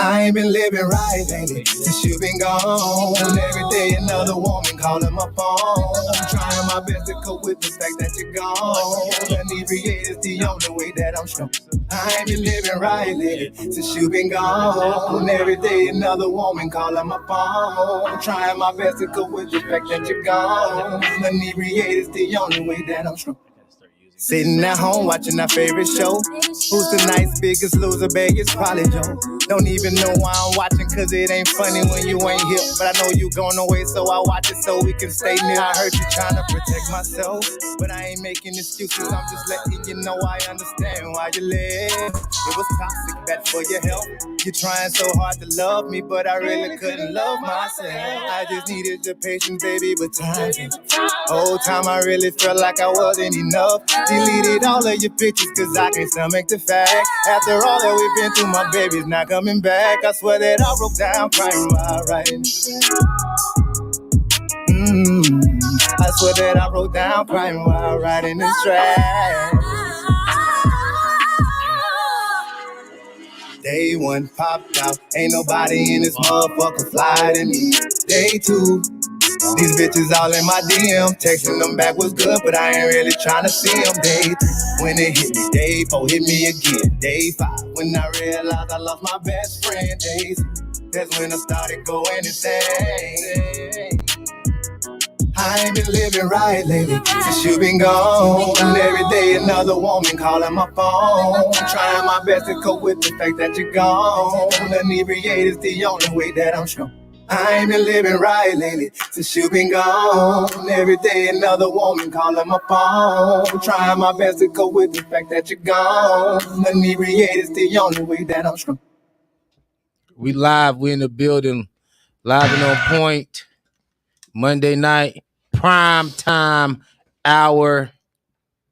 I ain't been living right lately since you been gone. Every day another woman calling my phone. I'm trying my best to cope with the fact that you're gone. Inebriated is the only way that I'm strong. I ain't been living right lately since you been gone. Every day another woman calling my phone. I'm trying my best to cope with the fact that you're gone. Inebriated is the only way that I'm strong. Sitting at home watching our favorite show. Who's tonight's biggest loser? Babe, it's probably Joe. Don't even know why I'm watching, cause it ain't funny when you ain't here. But I know you going away, so I watch it so we can stay near. I heard you trying to protect myself, but I ain't making excuses. I'm just letting you know I understand why you left. It was toxic, bad for your health. You're trying so hard to love me, but I really couldn't love myself. I just needed your patience, baby, but time. Whole time I really felt like I wasn't enough. Deleted all of your pictures, cause I can't stomach the fact. After all that we've been through, my baby's not coming back. I swear that I broke down crying while writing. I swear that I broke down crying while writing this track. Day one popped out, ain't nobody in this motherfucker fly to me. Day two, these bitches all in my DM, texting them back was good, but I ain't really trying to see them. Day 3, when it hit me. Day 4, hit me again. Day 5, when I realized I lost my best friend. Day 6, that's when I started going insane. I ain't been living right lately since you been gone. And every day another woman calling my phone. I'm trying my best to cope with the fact that you're gone. Inebriated is the only way that I'm strong. I ain't been living right lately since you been gone. Every day another woman calling my phone. I'm trying my best to cope with the fact that you're gone. Inebriated is the only way that I'm strong. We live, we in the building, live and on point. Monday night, prime time hour.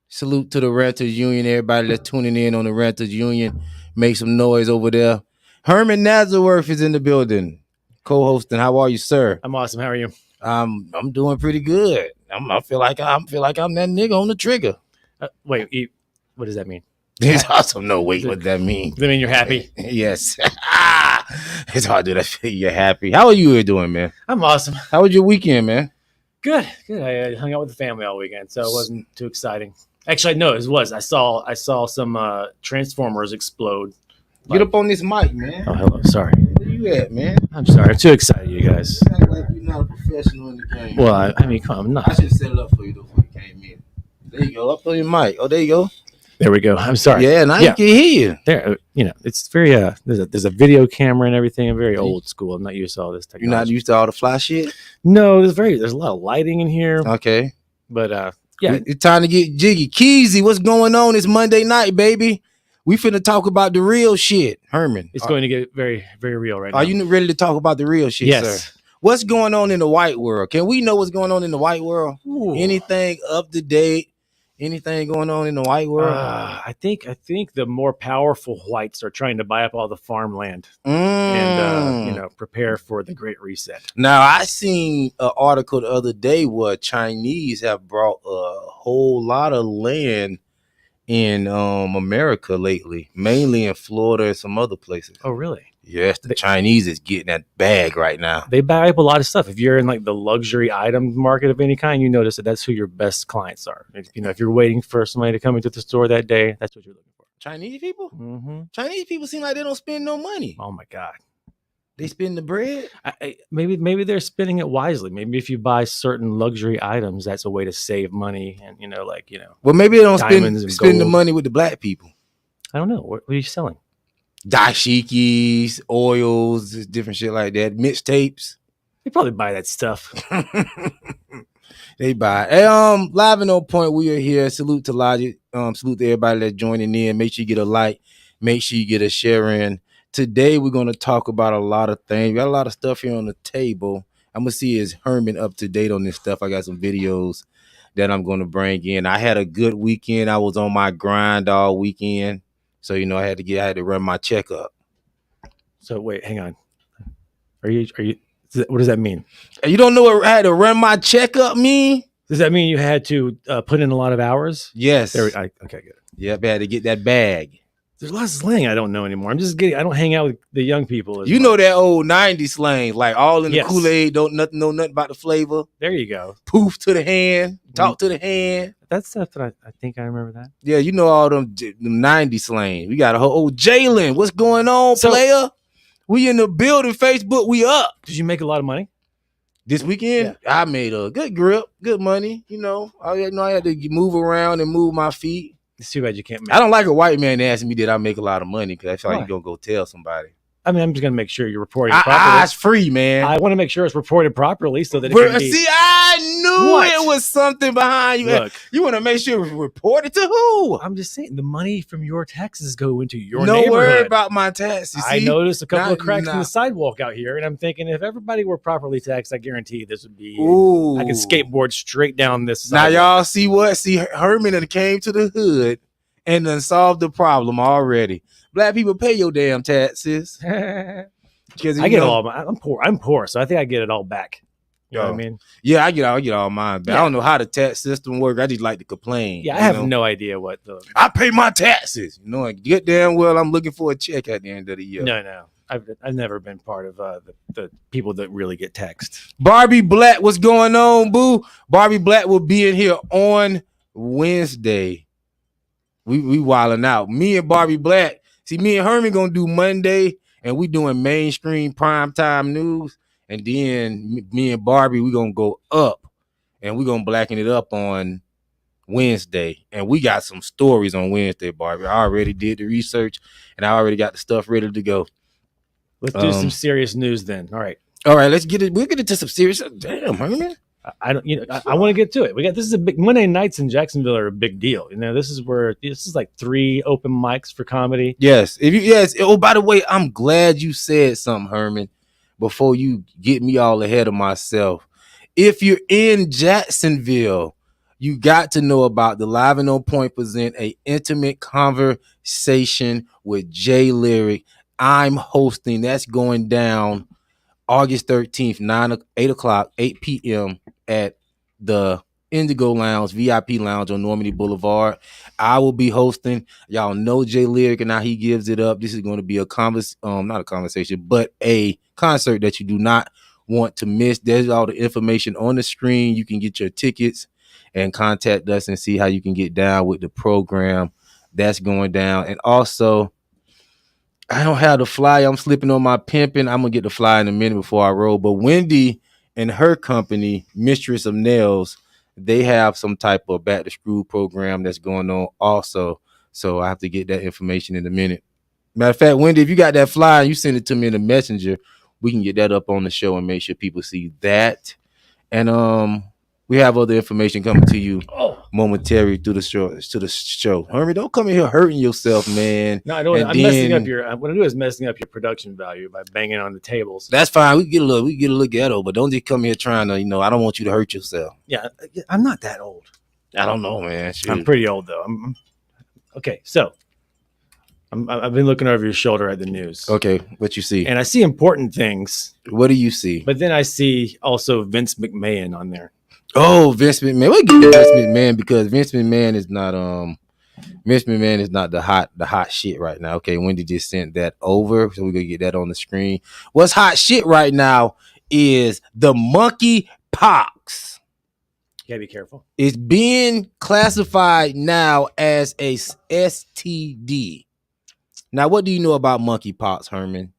Salute to the Renters Union. Everybody that's tuning in on the Renters Union, make some noise over there. Herman Nazworth is in the building, co-hosting. How are you, sir? I'm awesome. How are you? I'm doing pretty good. I feel like I'm that nigga on the trigger. Wait, what does that mean? It's awesome. No, wait, what does that mean? Does that mean you're happy? Yes. It's hard to feel you're happy. How are you doing, man? I'm awesome. How was your weekend, man? Good. I hung out with the family all weekend, so it wasn't too exciting. Actually, no, it was. I saw some Transformers explode. Get up on this mic, man. Oh, hello. Sorry. Where you at, man? I'm sorry. I'm too excited, you guys. You act like you're not a professional in the game. Well, I mean, come on. I'm not. I should set it up for you before you came in. There you go. Up on your mic. Oh, there you go. There we go. I'm sorry. Yeah, now you can hear you. There, it's very there's a video camera and everything. I'm very old school. I'm not used to all this technology. You're not used to all the fly shit? No, there's a lot of lighting in here. Okay. But yeah. It's time to get jiggy. Keezy, what's going on? It's Monday night, baby. We finna talk about the real shit, Herman. It's going to get very, very real right now. Are you ready to talk about the real shit, yes, sir? What's going on in the white world? Can we know what's going on in the white world? Ooh. Anything up to date? Anything going on in the white world? I think the more powerful whites are trying to buy up all the farmland and prepare for the Great Reset. Now, I seen an article the other day where Chinese have brought a whole lot of land in America lately, mainly in Florida and some other places. Oh, really? Yes, the Chinese is getting that bag right now. They buy up a lot of stuff. If you're in like the luxury item market of any kind, you notice that's who your best clients are. If you're waiting for somebody to come into the store that day, that's what you're looking for. Chinese people? Mm-hmm. Chinese people seem like they don't spend no money. Oh my God. They spend the bread? Maybe they're spending it wisely. Maybe if you buy certain luxury items, that's a way to save money. And, well, maybe they don't spend the money with the black people. I don't know. What are you selling? Dashikis, oils, different shit like that. Mixtapes. They probably buy that stuff. They buy. Hey, live and on point. We are here. Salute to Logic. Salute to everybody that's joining in. Make sure you get a like. Make sure you get a share in. Today we're gonna talk about a lot of things. We got a lot of stuff here on the table. I'm gonna see is Herman up to date on this stuff. I got some videos that I'm gonna bring in. I had a good weekend. I was on my grind all weekend. So, I had to run my checkup. So wait, hang on. Are you, what does that mean? You don't know what I had to run my checkup mean? Does that mean you had to put in a lot of hours? Yes. Okay, good. Yep, I had to get that bag. There's a lot of slang I don't know anymore. I don't hang out with the young people. You know that old 90s slang, like all in the Kool-Aid, don't know nothing about the flavor. There you go. Poof to the hand, talk to the hand. That's stuff that I think I remember that. Yeah, you know all them 90s slang. We got a whole Jalen. What's going on, player? We in the building, Facebook, we up. Did you make a lot of money? This weekend, I made a good grip, good money. You know, I had to move around and move my feet. It's too bad you can't make I don't like a white man asking me did I make a lot of money because I feel like you're going to go tell somebody. I mean, I'm just going to make sure you're reporting properly. It's free, man. I want to make sure it's reported properly so that I knew it was something behind you. Look, you want to make sure it was reported to who? I'm just saying the money from your taxes go into your neighborhood. No worry about my taxes. I noticed a couple of cracks in the sidewalk out here, and I'm thinking if everybody were properly taxed, I guarantee this would be. I could skateboard straight down this sidewalk. Now y'all see what? See, Herman that came to the hood and then solved the problem already. Black people pay your damn taxes. I get all my. I'm poor, so I think I get it all back. You know what I mean? Yeah, I get all mine back. Yeah. I don't know how the tax system works. I just like to complain. Yeah, I have no idea what I pay my taxes. You know, I get damn well I'm looking for a check at the end of the year. No. I've never been part of the people that really get taxed. Barbie Black, what's going on, boo? Barbie Black will be in here on Wednesday. We wilding out. Me and Barbie Black. See, me and Herman gonna do Monday, and we doing mainstream primetime news. And then me and Barbie, we gonna go up, and we gonna blacken it up on Wednesday. And we got some stories on Wednesday, Barbie. I already did the research, and I already got the stuff ready to go. Let's do some serious news then. All right, let's get it. We'll get into some serious. Damn, Herman. I don't. I want to get to it. This is a big Monday nights in Jacksonville are a big deal. You know, this is like 3 open mics for comedy. Yes. Oh, by the way, I'm glad you said something, Herman, before you get me all ahead of myself. If you're in Jacksonville, you got to know about the Live and On Point present a intimate conversation with Jay Lyric. I'm hosting. That's going down August 13th, 8 p.m. at the Indigo Lounge, VIP Lounge on Normandy Boulevard. I will be hosting. Y'all know Jay Lyric and how he gives it up. This is going to be not a conversation, but a concert that you do not want to miss. There's all the information on the screen. You can get your tickets and contact us and see how you can get down with the program that's going down. And also, I don't have the flyer. I'm slipping on my pimping. I'm going to get the flyer in a minute before I roll. But Wendy and her company, Mistress of Nails, they have some type of back to school program that's going on also. So I have to get that information in a minute. Matter of fact, Wendy, if you got that flyer, you send it to me in the messenger. We can get that up on the show and make sure people see that. And we have other information coming to you momentarily through the show. Herman, don't come in here hurting yourself, man. No, I don't. I'm messing up what I do is messing up your production value by banging on the tables. That's fine. We get a little ghetto, but don't just come here trying to, I don't want you to hurt yourself. Yeah, I'm not that old. I don't know, man. Shoot. I'm pretty old though. Okay, so I've been looking over your shoulder at the news. Okay, what you see? And I see important things. What do you see? But then I see also Vince McMahon on there. Oh, Vince McMahon. We'll get to Vince McMahon because Vince McMahon is not the hot shit right now. Okay, Wendy just sent that over, so we're gonna get that on the screen. What's hot shit right now is the monkey pox. You gotta be careful. It's being classified now as a STD. Now, what do you know about monkey pox, Herman?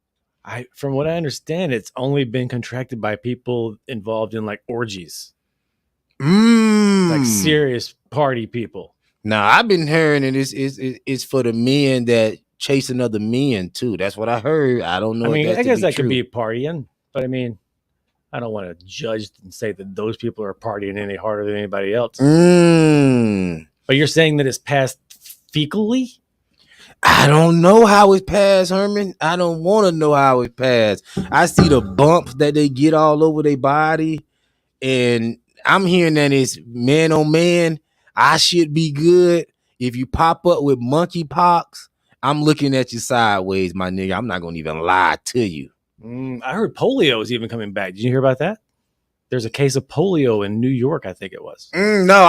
From what I understand, it's only been contracted by people involved in like orgies. Like serious party people. Now, I've been hearing it's for the men that chasing other men too. That's what I heard. I don't know. I guess that could be partying, but I don't want to judge and say that those people are partying any harder than anybody else. But you're saying that it's passed fecally? I don't know how it's passed, Herman. I don't want to know how it's passed. I see the bumps that they get all over their body, and I'm hearing that it's man on man. I should be good. If you pop up with monkeypox, I'm looking at you sideways, my nigga. I'm not gonna even lie to you. I heard polio is even coming back. Did you hear about that? There's a case of polio in New York, I think it was. No,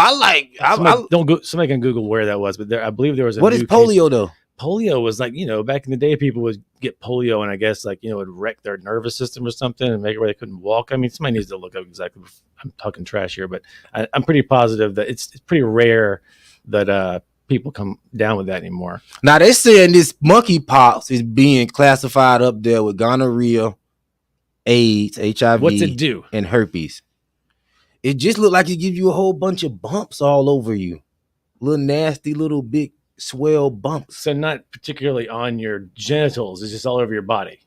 somebody can Google where that was, but I believe there was a. What is polio though? polio was like, back in the day, people would get polio and I guess like, it would wreck their nervous system or something and make it where they couldn't walk. I mean, somebody needs to look up exactly. I'm talking trash here, but I'm pretty positive that it's pretty rare that people come down with that anymore. Now they're saying this monkeypox is being classified up there with gonorrhea, AIDS, HIV. What's it do? And herpes. It just looked like it gives you a whole bunch of bumps all over you. Little nasty, little big swell bumps. So not particularly on your genitals. It's just all over your body.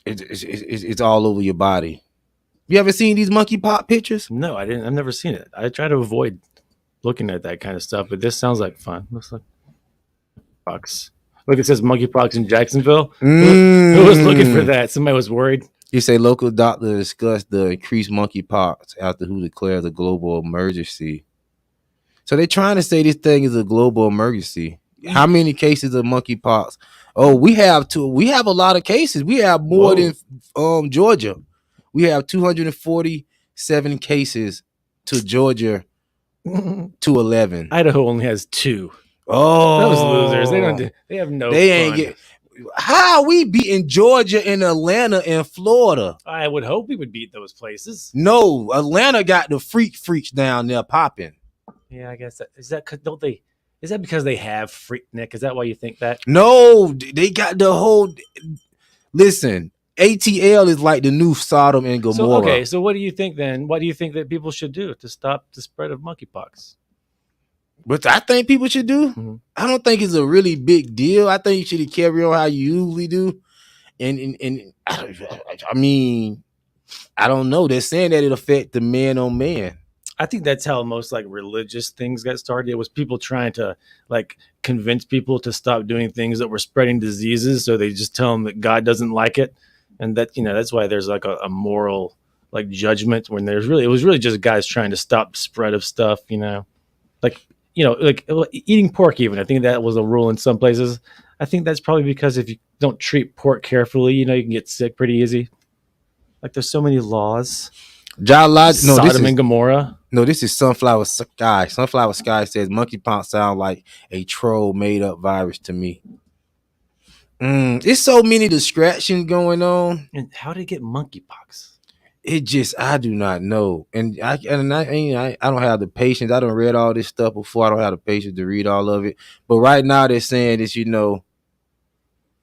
It's all over your body. You ever seen these monkeypox pictures? No, I didn't. I've never seen it. I try to avoid looking at that kind of stuff, but this sounds like fun. Looks like pox. Look, it says monkeypox in Jacksonville. Who was looking for that? Somebody was worried. You say local doctor discussed the increased monkeypox after who declared a global emergency. So they're trying to say this thing is a global emergency. How many cases of monkeypox? Oh, we have a lot of cases. We have more than Georgia. We have 247 cases to Georgia to 11. Idaho only has 2. Oh, those losers. They have no fun. How are we beating Georgia and Atlanta and Florida? I would hope we would beat those places. No, Atlanta got the freaks down there popping. Yeah, I guess is that because they have Freaknik? Is that why you think that? No, they got the whole. Listen, ATL is like the new Sodom and Gomorrah. So what do you think then? What do you think that people should do to stop the spread of monkeypox? What I think people should do, I don't think it's a really big deal. I think you should carry on how you usually do. And I mean, I don't know. They're saying that it affect the man on man. I think that's how most like religious things got started. It was people trying to like convince people to stop doing things that were spreading diseases. So they just tell them that God doesn't like it. And that, that's why there's like a moral like judgment when it was really just guys trying to stop the spread of stuff, like eating pork even. I think that was a rule in some places. I think that's probably because if you don't treat pork carefully, you can get sick pretty easy. Like there's so many laws. Sodom and Gomorrah. No, this is Sunflower Sky. Sunflower Sky says monkeypox sound like a troll made up virus to me. It's so many distractions going on. And how did it get monkeypox? I do not know. And I don't have the patience. I done read all this stuff before. I don't have the patience to read all of it. But right now they're saying this,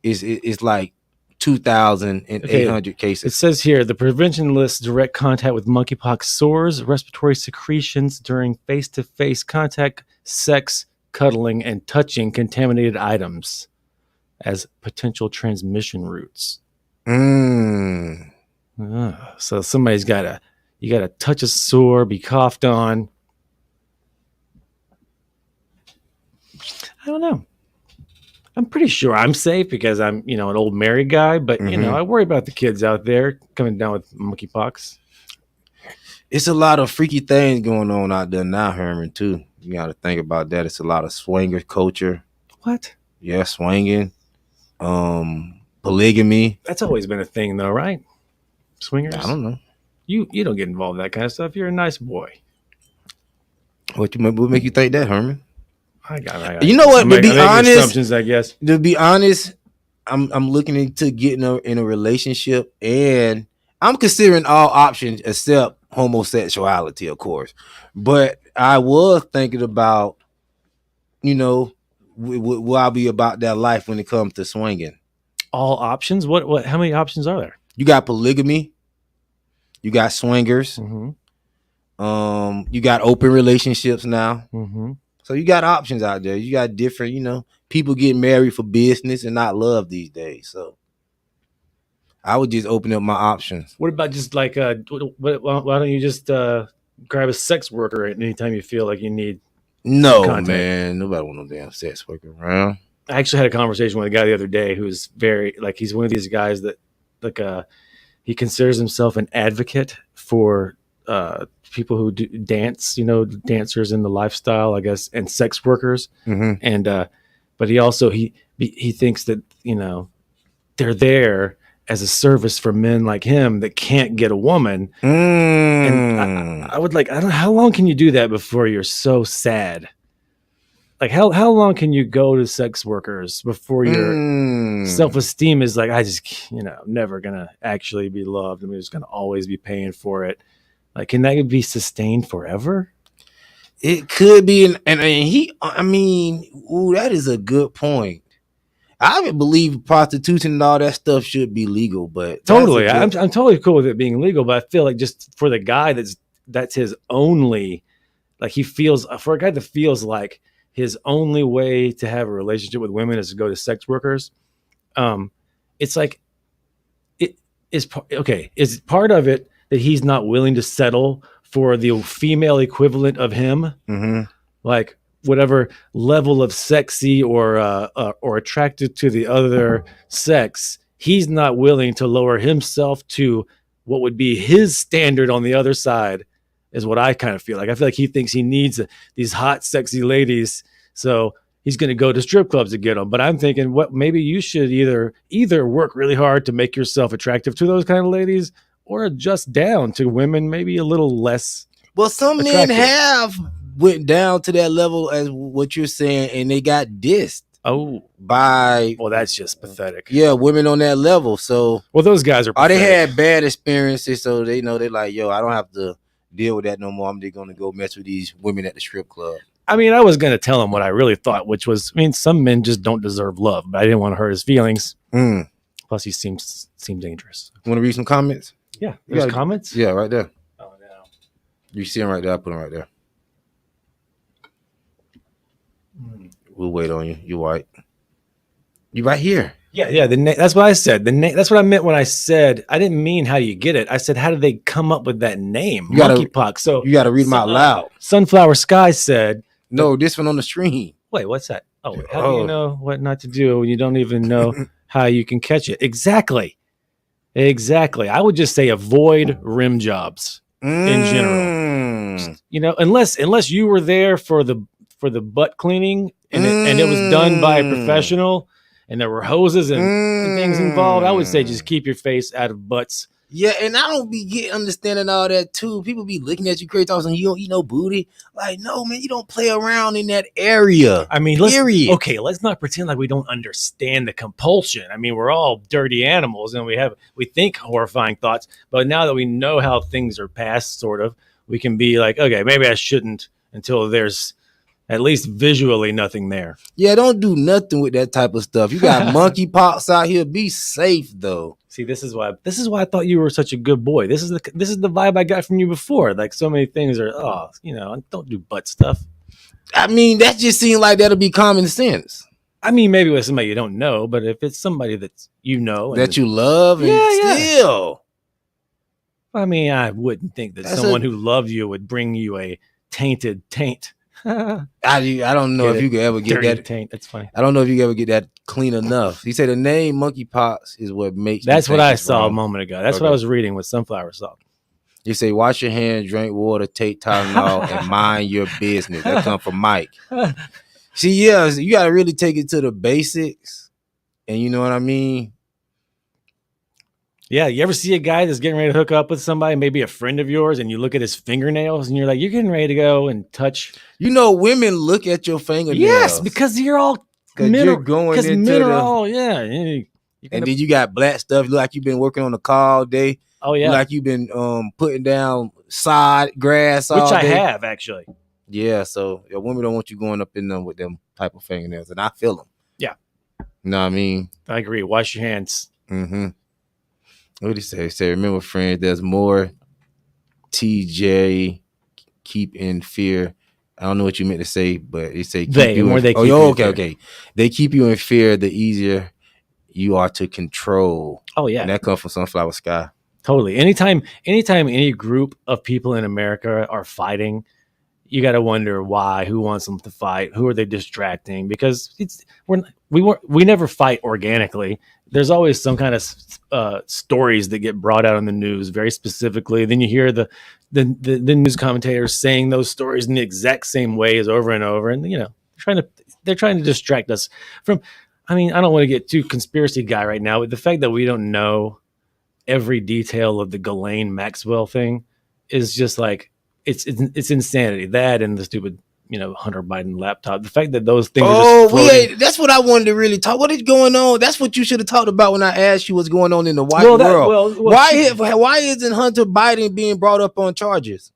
it's like 2,800 cases. It says here, the prevention lists direct contact with monkeypox sores, respiratory secretions during face-to-face contact, sex, cuddling, and touching contaminated items as potential transmission routes. So somebody's you gotta touch a sore, be coughed on. I don't know. I'm pretty sure I'm safe because I'm, an old married guy, but I worry about the kids out there coming down with monkeypox. It's a lot of freaky things going on out there now, Herman, too. You got to think about that. It's a lot of swinger culture. What? Yeah, swinging. Polygamy. That's always been a thing though, right? Swingers? I don't know. You don't get involved in that kind of stuff. You're a nice boy. What make you think that, Herman? I got you know what? To be honest, assumptions, I guess. To be honest, I'm looking into getting in a relationship, and I'm considering all options except homosexuality, of course. But I was thinking about, will I be about that life when it comes to swinging? All options? What? How many options are there? You got polygamy. You got swingers. Mm-hmm. You got open relationships now. Mm-hmm. So you got options out there. You got different, people get married for business and not love these days. So I would just open up my options. What about just like, why don't you just grab a sex worker anytime you feel like you need? No, man. Nobody want no damn sex worker around. I actually had a conversation with a guy the other day who's very, he's one of these guys that, he considers himself an advocate for people who do dance, dancers in the lifestyle, I guess, and sex workers. Mm-hmm. And but he also he thinks that they're there as a service for men like him that can't get a woman. And I would I don't know, how long can you do that before you're so sad? like how long can you go to sex workers before your self-esteem is like, I just, never gonna actually be loved. I'm just gonna always be paying for it. Like, can that be sustained forever? It could be, and that is a good point. I would believe prostitution and all that stuff should be legal, but totally, I'm totally cool with it being legal. But I feel like just for the guy that's his only, like he feels, for a guy that feels like his only way to have a relationship with women is to go to sex workers. It's like it is okay. Is part of it that he's not willing to settle for the female equivalent of him, like whatever level of sexy or attracted to the other sex, he's not willing to lower himself to what would be his standard on the other side, is what I kind of feel like. I feel like he thinks he needs these hot, sexy ladies, so he's going to go to strip clubs to get them. But I'm thinking, what maybe you should either work really hard to make yourself attractive to those kind of ladies, or adjust down to women maybe a little less. Well, some men have went down to that level as what you're saying, and they got dissed. Well, that's just pathetic. Yeah, women on that level. So, well, those guys are pathetic. They had bad experiences, so they know they're like, yo, I don't have to deal with that no more. I'm just gonna go mess with these women at the strip club. I mean, I was gonna tell him what I really thought, which was, some men just don't deserve love, but I didn't want to hurt his feelings. Plus, he seems dangerous. Want to read some comments? Yeah, there's comments. Yeah, right there. Oh no, you see them right there. I put them right there. We'll wait on you. You white. You right here. Yeah. That's what I said. That's what I meant when I said, I didn't mean how you get it. I said, how did they come up with that name? Monkeypox. So you got to read them out loud. Sunflower Sky said, no, this one on the stream. Wait, what's that? Oh, how do you know what not to do when you don't even know how you can catch it? Exactly. I would just say avoid rim jobs in general. Unless you were there for the butt cleaning and it was done by a professional and there were hoses and things involved, I would say just keep your face out of butts. Yeah, and I don't be understanding all that too. People be looking at you crazy, talking, you don't eat no booty. Like, no, man, you don't play around in that area. I mean, let's not pretend like we don't understand the compulsion. I mean, we're all dirty animals and we think horrifying thoughts, but now that we know how things are passed, sort of, we can be like, okay, maybe I shouldn't until there's at least visually nothing there. Yeah, don't do nothing with that type of stuff. You got monkeypox out here. Be safe, though. See, this is why I thought you were such a good boy. This is the vibe I got from you before. Like, so many things are, don't do butt stuff. I mean, that just seemed like that'll be common sense. I mean, maybe with somebody you don't know, but if it's somebody that you know that you love, and still. I mean, I wouldn't think that someone who loved you would bring you a tainted taint. I don't know if you could ever get that taint. That's funny. I don't know if you could ever get that clean enough. He said the name monkeypox is what makes. That's what I saw a moment ago. That's what I was reading with sunflower salt. You say wash your hands, drink water, take Tylenol, and mind your business. That come from Mike. See, you gotta really take it to the basics, and you know what I mean. Yeah, you ever see a guy that's getting ready to hook up with somebody, maybe a friend of yours, and you look at his fingernails and you're like, you're getting ready to go and touch. Women look at your fingernails. Yes, because you're all you're going into men are all, and then you got black stuff. You look like you've been working on the car all day. Oh yeah, you look like you've been putting down sod grass all day. Which I day. have actually. Yeah, so women don't want you going up in them with them type of fingernails, and I feel them. Yeah, you know what I mean. I agree. Wash your hands. What did he say? He said, remember, friends, there's more. TJ, keep in fear. I don't know what you meant to say, but he said, okay. They keep you in fear the easier you are to control. Oh, yeah. And that comes from Sunflower Sky. Totally. Anytime any group of people in America are fighting, you got to wonder why, who wants them to fight, who are they distracting? Because we never fight organically. There's always some kind of stories that get brought out on the news very specifically. Then you hear the news commentators saying those stories in the exact same ways over and over, and they're trying to distract us from. I mean, I don't want to get too conspiracy guy right now, but the fact that we don't know every detail of the Ghislaine Maxwell thing is just like it's insanity. That and the stupid Hunter Biden laptop. The fact that those things are Oh, just floating. that's what I wanted to really talk. What is going on? That's what you should have talked about when I asked you what's going on in the white world. Why isn't Hunter Biden being brought up on charges?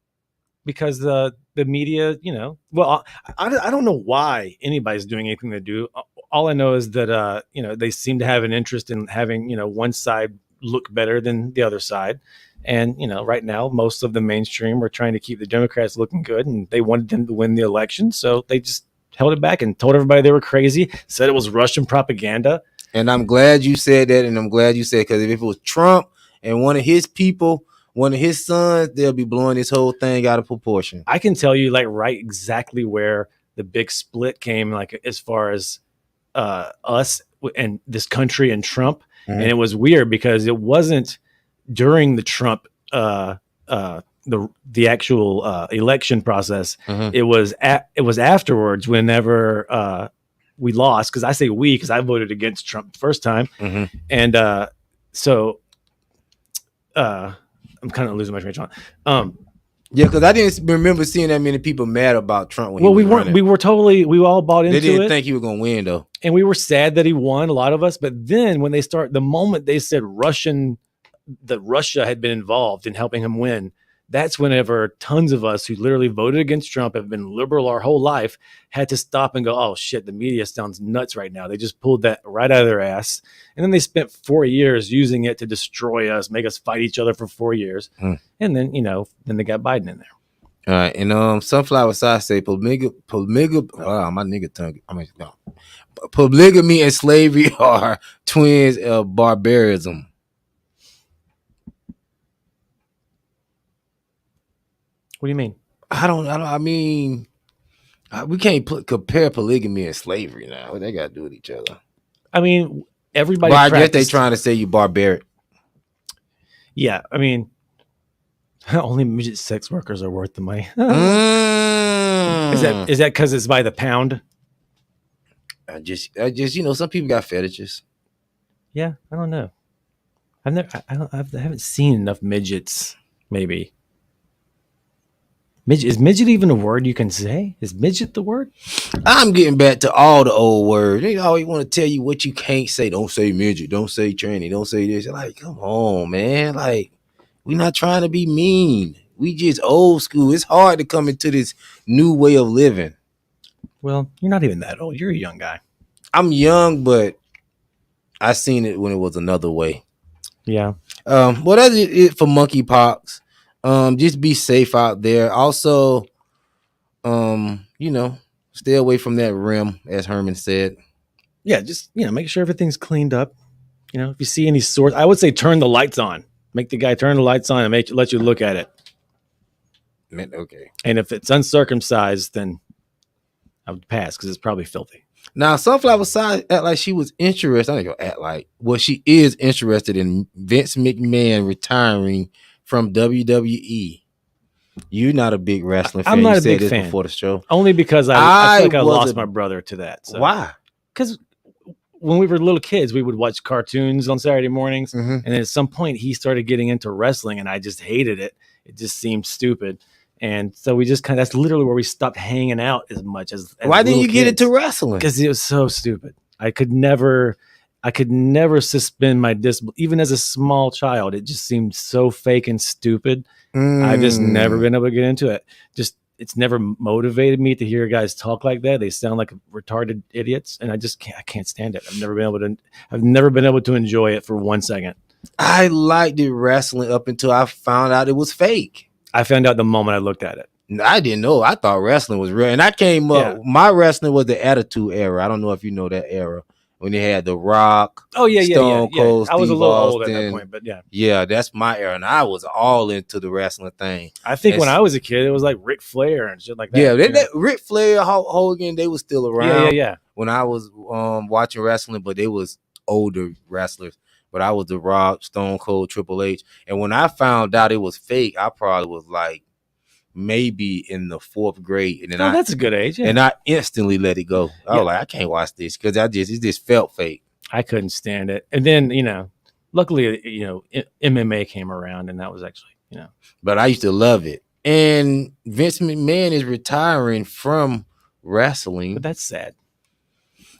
Because the media, I don't know why anybody's doing anything they do. All I know is that they seem to have an interest in having one side look better than the other side. And, right now, most of the mainstream are trying to keep the Democrats looking good, and they wanted them to win the election. So they just held it back and told everybody they were crazy, said it was Russian propaganda. And I'm glad you said that. And I'm glad you said, because if it was Trump and one of his people, one of his sons, they'll be blowing this whole thing out of proportion. I can tell you right exactly where the big split came, as far as us and this country and Trump. Mm-hmm. And it was weird because it wasn't during the Trump the actual election process. Mm-hmm. It was afterwards, whenever we lost, because I say we because I voted against Trump the first time. Mm-hmm. And so I'm kind of losing my train of thought. Yeah, because I didn't remember seeing that many people mad about Trump when we weren't. We we all bought into it. They didn't think he was going to win, though. And we were sad that he won, a lot of us. But then when the moment they said that Russia had been involved in helping him win, that's whenever tons of us who literally voted against Trump, have been liberal our whole life, had to stop and go, oh shit, the media sounds nuts right now. They just pulled that right out of their ass. And then they spent 4 years using it to destroy us, make us fight each other for 4 years. And then, then they got Biden in there. All right. And Sunflower Side say polygamy and slavery are twins of barbarism. What do you mean? I mean, we can't compare polygamy and slavery now. What they got to do with each other? I mean, everybody. Well, I guess they trying to say you barbaric. Yeah, I mean, only midget sex workers are worth the money. Is that because it's by the pound? I just some people got fetishes. Yeah, I don't know. I haven't seen enough midgets. Maybe. Midget, is midget even a word you can say? Is midget the word? I'm getting back to all the old words. They always want to tell you what you can't say. Don't say midget. Don't say tranny. Don't say this. Like, come on, man. Like, we're not trying to be mean. We just old school. It's hard to come into this new way of living. Well, you're not even that old. You're a young guy. I'm young, but I seen it when it was another way. Yeah. Well, that's it for monkeypox. Just be safe out there. Also, stay away from that rim, as Herman said. Yeah, just make sure everything's cleaned up. If you see any sores, I would say turn the lights on. Make the guy turn the lights on and let you look at it. Okay. And if it's uncircumcised, then I would pass because it's probably filthy. Now, Sunflower Side act like she was interested. I think you'll act like, well, she is interested in Vince McMahon retiring from WWE. You're not a big wrestling fan. I'm not you a big this fan before the show. Only because I feel like I lost my brother to that. So. Why? Because when we were little kids, we would watch cartoons on Saturday mornings, and then at some point he started getting into wrestling, and I just hated it. It just seemed stupid, and so we just that's literally where we stopped hanging out as much as. Why didn't you get into wrestling? Because it was so stupid. I could never suspend my disbelief. Even as a small child, it just seemed so fake and stupid. I've just never been able to get into it. It's never motivated me to hear guys talk like that. They sound like retarded idiots, and I can't stand it. I've never been able to enjoy it for 1 second. I liked it wrestling up until I found out it was fake. I found out the moment I looked at it. I didn't know. I thought wrestling was real, and I came up. Yeah. My wrestling was the Attitude Era. I don't know if you know that era. When they had The Rock, Stone Cold, I was Steve a little Austin. old at that point, but yeah. Yeah, that's my era, and I was all into the wrestling thing. I think when I was a kid, it was like Ric Flair and shit like that. Yeah, Ric Flair, Hulk Hogan, they were still around. Yeah. When I was watching wrestling, but they was older wrestlers. But I was The Rock, Stone Cold, Triple H. And when I found out it was fake, I probably was like maybe in the 4th grade. And then that's a good age. Yeah. And I instantly let it go. I was like, I can't watch this because it just felt fake. I couldn't stand it. And then, luckily, MMA came around and that was actually, But I used to love it. And Vince McMahon is retiring from wrestling. But that's sad.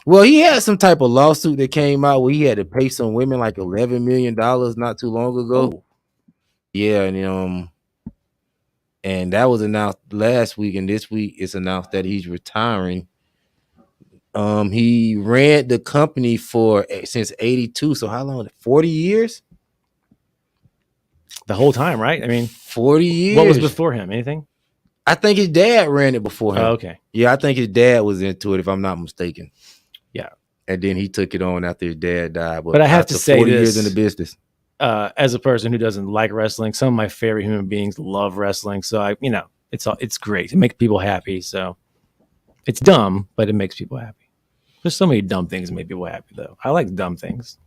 Well, he had some type of lawsuit that came out where he had to pay some women like $11 million not too long ago. Oh, Yeah, and that was announced last week, and this week it's announced that he's retiring. He ran the company for since '82, so how long? 40 years? the whole time, right? I mean, 40 years. what was before him? Anything? I think his dad ran it before him. Oh, okay. Yeah, I think his dad was into it, if I'm not mistaken. Yeah. And then he took it on after his dad died. But I have to say 40 this, years in the business. As a person who doesn't like wrestling, some of my favorite human beings love wrestling. So it's great. It makes people happy. So it's dumb, but it makes people happy. There's so many dumb things that make people happy, though. I like dumb things.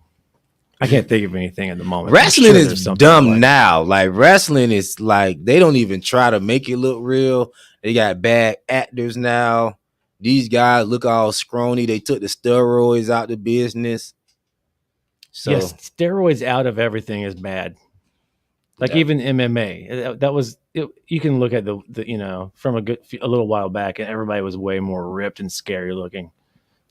I can't think of anything at the moment. Wrestling Sure is there's something dumb I like. now. Like wrestling is like they don't even try to make it look real. They got bad actors now. These guys look all scrawny. They took the steroids out the business. So Yes, steroids out of everything is bad. Like Yeah. even MMA, that was it, you can look at the from a little while back, and everybody was way more ripped and scary looking.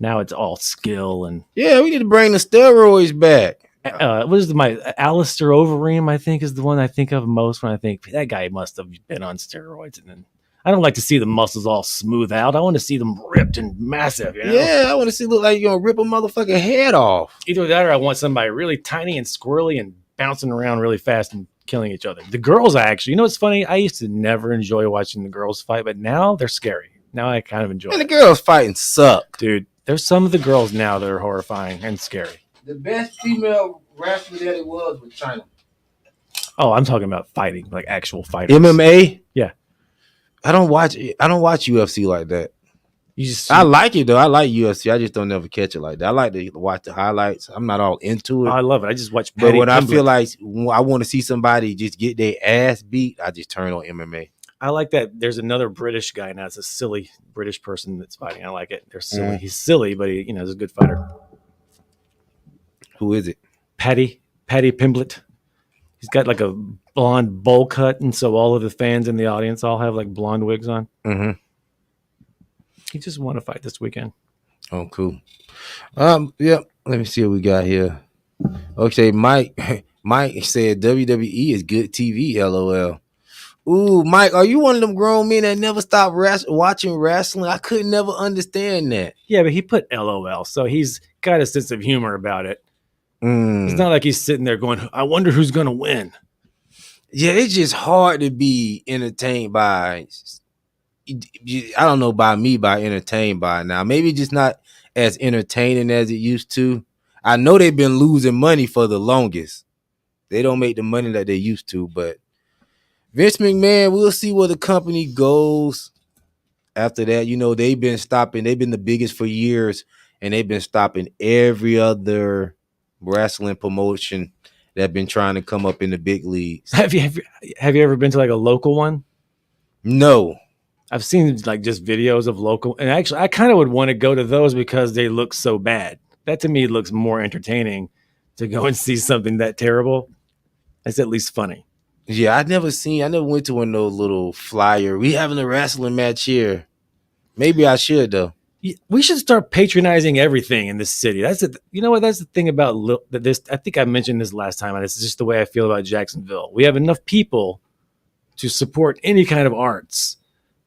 Now it's all skill and yeah, we need to bring the steroids back. what is my Alistair Overeem? I think is the one I think of most when I think that guy must have been on steroids. And then I don't like to see the muscles all smooth out. I want to see them ripped and massive. You know? Yeah, I want to see look like you're gonna rip a motherfucking head off. Either that or I want somebody really tiny and squirrely and bouncing around really fast and killing each other. The girls, it's funny. I used to never enjoy watching the girls fight, but now they're scary. Now I kind of enjoy And the it. girls fighting suck. Dude, there's some of the girls now that are horrifying and scary. The best female wrestler that it was China. Oh, I'm talking about fighting, like actual fighters. MMA? Yeah. I don't watch UFC like that. You just I like it though. I like UFC. I just don't never catch it like that. I like to watch the highlights. I'm not all into it. I love it. I just watch But Patty when I Pimblett. feel like I want to see somebody just get their ass beat, I just turn on MMA. I like that. There's another British guy now. It's a silly British person that's fighting. I like it. They're silly. He's silly, but he's a good fighter. Who is it? Patty Pimblett. He's got like a blonde bowl cut, and so all of the fans in the audience all have like blonde wigs on. Mm-hmm. He just won a fight this weekend. Oh, cool. Yep. Let me see what we got here. Okay, Mike said WWE is good TV. LOL. Ooh, Mike, are you one of them grown men that never stop watching wrestling? I could never understand that. Yeah, but he put LOL, so he's got a sense of humor about it. It's not like he's sitting there going, I wonder who's going to win. Yeah, it's just hard to be entertained by. I don't know by entertained by now. Maybe just not as entertaining as it used to. I know they've been losing money for the longest. They don't make the money that they used to, but Vince McMahon, we'll see where the company goes after that. They've been stopping. They've been the biggest for years, and they've been stopping every other wrestling promotion that been trying to come up in the big leagues. Have you ever been to like a local one? No. I've seen like just videos of local, and actually I kind of would want to go to those because they look so bad. That to me looks more entertaining to go and see something that terrible. It's at least funny. Yeah, I never went to one of those little flyer. We having a wrestling match here. Maybe I should though. We should start patronizing everything in this city. That's it. You know what? That's the thing about this. I think I mentioned this last time, and this is just the way I feel about Jacksonville. We have enough people to support any kind of arts,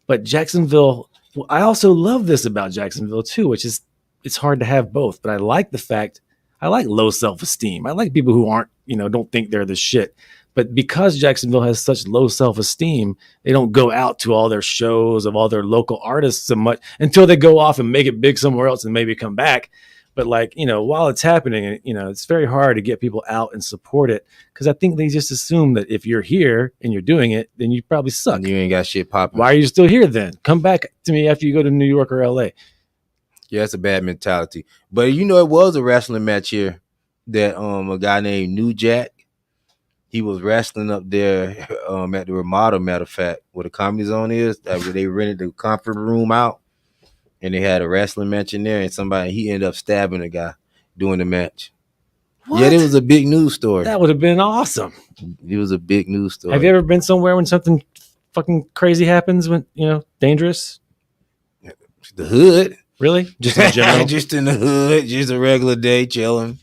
but Jacksonville. I also love this about Jacksonville too, which is it's hard to have both. But I like the fact I like low self-esteem. I like people who aren't don't think they're the shit. But because Jacksonville has such low self-esteem, they don't go out to all their shows of all their local artists so much until they go off and make it big somewhere else and maybe come back. But while it's happening, it's very hard to get people out and support it because I think they just assume that if you're here and you're doing it, then you probably suck. You ain't got shit popping. Why are you still here then? Come back to me after you go to New York or LA. Yeah, that's a bad mentality. But it was a wrestling match here that a guy named New Jack. He was wrestling up there at the Ramada, matter of fact, where the Comedy Zone is. Where they rented the conference room out, and they had a wrestling match in there, and he ended up stabbing a guy doing the match. What? Yeah, it was a big news story. That would have been awesome. It was a big news story. Have you ever been somewhere when something fucking crazy happens when dangerous? The hood. Really? Just in general? Just in the hood, just a regular day chilling.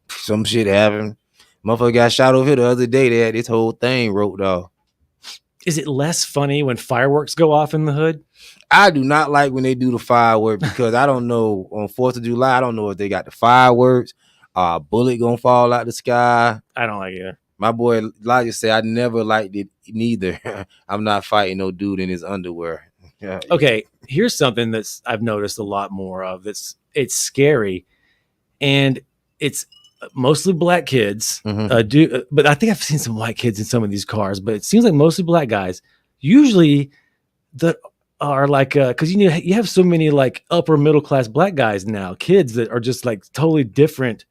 Some shit happened. Motherfucker got shot over here the other day. They had this whole thing roped off. Is it less funny when fireworks go off in the hood? I do not like when they do the fireworks because I don't know on 4th of July. I don't know if they got the fireworks. A bullet gonna fall out the sky. I don't like it either. My boy Elijah said I never liked it neither. I'm not fighting no dude in his underwear. Yeah. Okay, here's something that's I've noticed a lot more of. It's scary, and it's mostly black kids. But I think I've seen some white kids in some of these cars. But it seems like mostly black guys. Usually, that are like because you have so many like upper middle class black guys now, kids that are just like totally different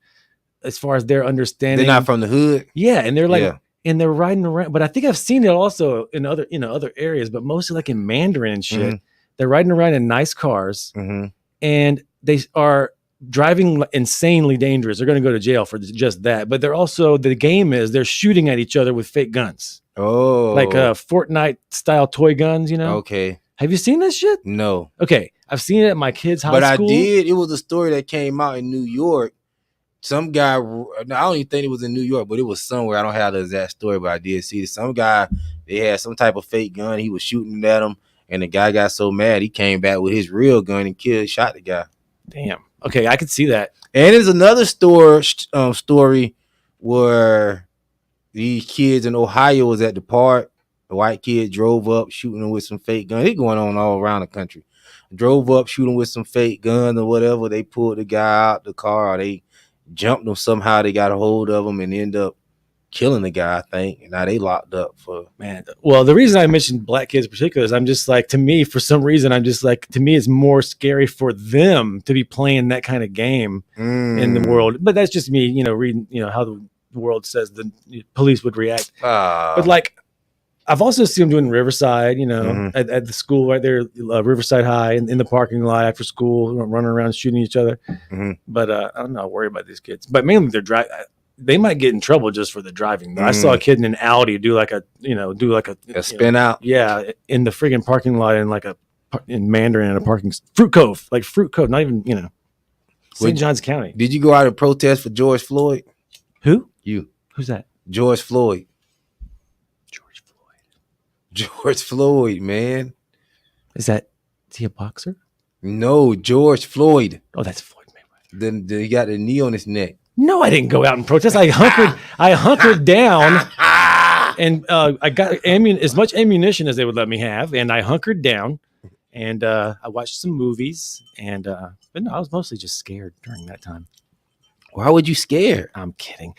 as far as their understanding. They're not from the hood. Yeah, and they're like. And they're riding around, but I think I've seen it also in other areas, but mostly like in Mandarin and shit. Mm-hmm. They're riding around in nice cars, Mm-hmm. and they are driving insanely dangerous. They're going to go to jail for just that. But they're also the game is they're shooting at each other with fake guns, like Fortnite style toy guns. Okay. Have you seen this shit? No. Okay, I've seen it at my kids' high school. But I did. It was a story that came out in New York. Some guy, I don't even think it was in New York, but it was somewhere. I don't have the exact story, but I did see it. Some guy, they had some type of fake gun. He was shooting at him, and the guy got so mad, he came back with his real gun and shot the guy. Damn. Okay, I could see that. And there's another story where these kids in Ohio was at the park. The white kid drove up shooting them with some fake gun. It's going on all around the country. Drove up shooting with some fake gun or whatever. They pulled the guy out the car, or they jumped him somehow. They got a hold of him and end up killing the guy, I think. And now they locked up for Well, the reason I mentioned black kids in particular is I'm just like, to me, for some reason, I'm just like, to me, it's more scary for them to be playing that kind of game in the world. But that's just me, reading, how the world says the police would react. But like, I've also seen them doing Riverside, at the school right there, Riverside High, in the parking lot after school, running around shooting each other. Mm-hmm. But I'm not worried about these kids. But mainly they're driving. They might get in trouble just for the driving. I saw a kid in an Audi do like a spin out. Yeah, in the friggin' parking lot in Mandarin in a parking Fruit Cove, not even St. Johns County. Did you go out and protest for George Floyd? Who? You. Who's that? George Floyd, man. Is he a boxer? No, George Floyd. Oh, that's Floyd Mayweather. Then he got a knee on his neck. No, I didn't go out and protest. I hunkered down, and I got as much ammunition as they would let me have, and I hunkered down, and I watched some movies, and but no, I was mostly just scared during that time. Why would you scare? I'm kidding.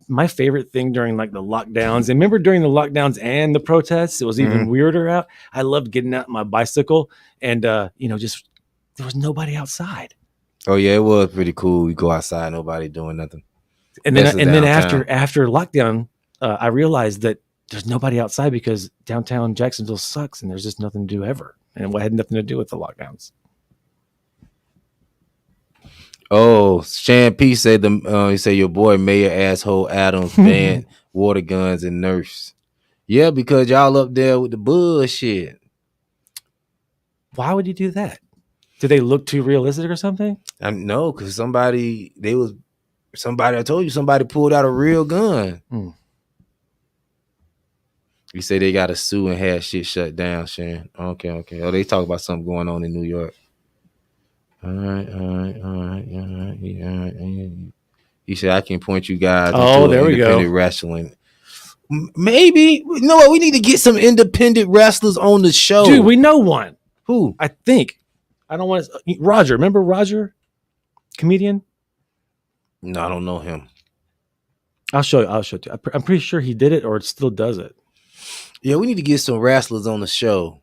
My favorite thing during like the lockdowns, and remember during the lockdowns and the protests, it was even weirder out. I loved getting out my bicycle and just there was nobody outside. Oh yeah, it was pretty cool. You go outside, nobody doing nothing. And then after lockdown, I realized that there's nobody outside because downtown Jacksonville sucks and there's just nothing to do ever. And it had nothing to do with the lockdowns. Oh, Shan P said he said your boy Mayor asshole Adams banned water guns and Nerfs. Yeah, because y'all up there with the bullshit. Why would you do that? Did they look too realistic or something? No, because somebody I told you somebody pulled out a real gun. You say they got to sue and have shit shut down, Shan. Okay. Oh, they talk about something going on in New York. All right. Yeah. He said I can point you guys. Oh, there we go. Wrestling. Maybe you know what? We need to get some independent wrestlers on the show. Dude, we know one. Who? I think. I don't want to. Roger. Remember Roger? Comedian? No, I don't know him. I'll show you. I'm pretty sure he did it or still does it. Yeah, we need to get some wrestlers on the show.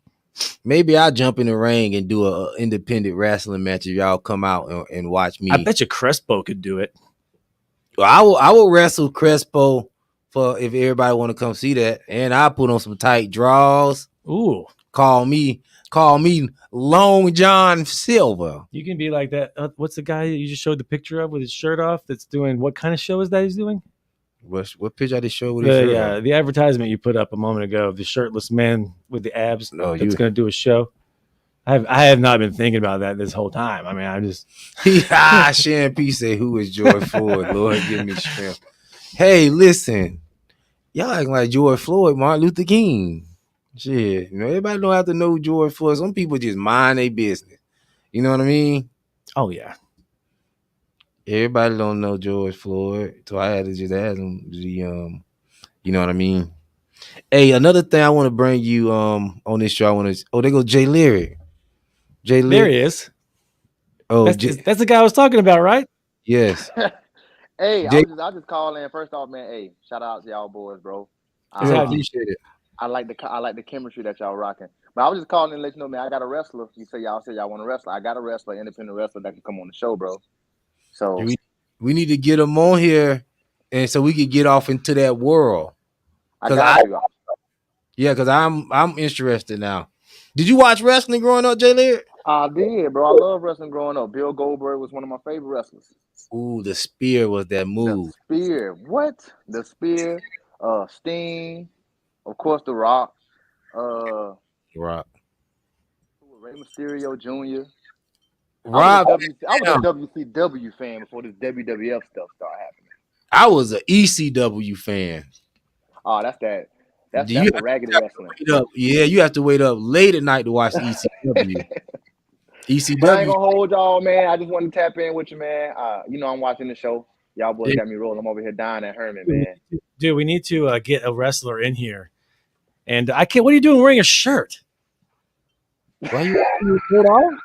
Maybe I'll jump in the ring and do an independent wrestling match if y'all come out and watch me. I bet you Crespo could do it. Well, I will wrestle Crespo for if everybody want to come see that, and I'll put on some tight draws. Ooh, call me Long John Silver. You can be like that. What's the guy that you just showed the picture of with his shirt off? That's doing what kind of show is that he's doing? What picture I just showed with his shirt on? The advertisement you put up a moment ago of the shirtless man with the abs No, that's going to do a show. I have not been thinking about that this whole time. I mean, I just Shan P say, "Who is George Floyd? Lord, give me strength." Hey, listen, y'all acting like George Floyd, Martin Luther King. Shit, everybody don't have to know George Floyd. Some people just mind their business. You know what I mean? oh yeah. Everybody don't know George Floyd, so I had to just ask them. You know what I mean? Hey, another thing I want to bring you on this show. I want to. Oh, there go Jay Lyric. Jay There Lyric. he is. Oh, That's the guy I was talking about, right? yes. Hey, Jay, I just call in. First off, man, hey, shout out to y'all boys, bro. What's happening? appreciate it. I like the chemistry that y'all rocking. But I was just calling in to let you know, man, I got a wrestler. Y'all say y'all want a wrestler. I got a wrestler, independent wrestler that can come on the show, bro. So We need to get him on here, and so we could get off into that world. I got you. Yeah, because I'm interested now. Did you watch wrestling growing up, Jay Lyric? I did, bro. I love wrestling growing up. Bill Goldberg was one of my favorite wrestlers. Ooh, the spear was that The move. Spear. What? The Spear. Sting. Of course, The Rock. Rock. Rey Mysterio Jr. Rob, I was a WCW fan before this WWF stuff started happening. I was an ECW fan. Oh, that's that. That's You the raggedy wrestling. Yeah, you have to wait up late at night to watch ECW. But I ain't ECW. gonna hold y'all, man. I just want to tap in with you, man. I'm watching the show. Y'all boys got me rolling. I'm over here dying at Herman, man. Dude, we need to get a wrestler in here. And I can't. What are you doing wearing a shirt? Why you put on?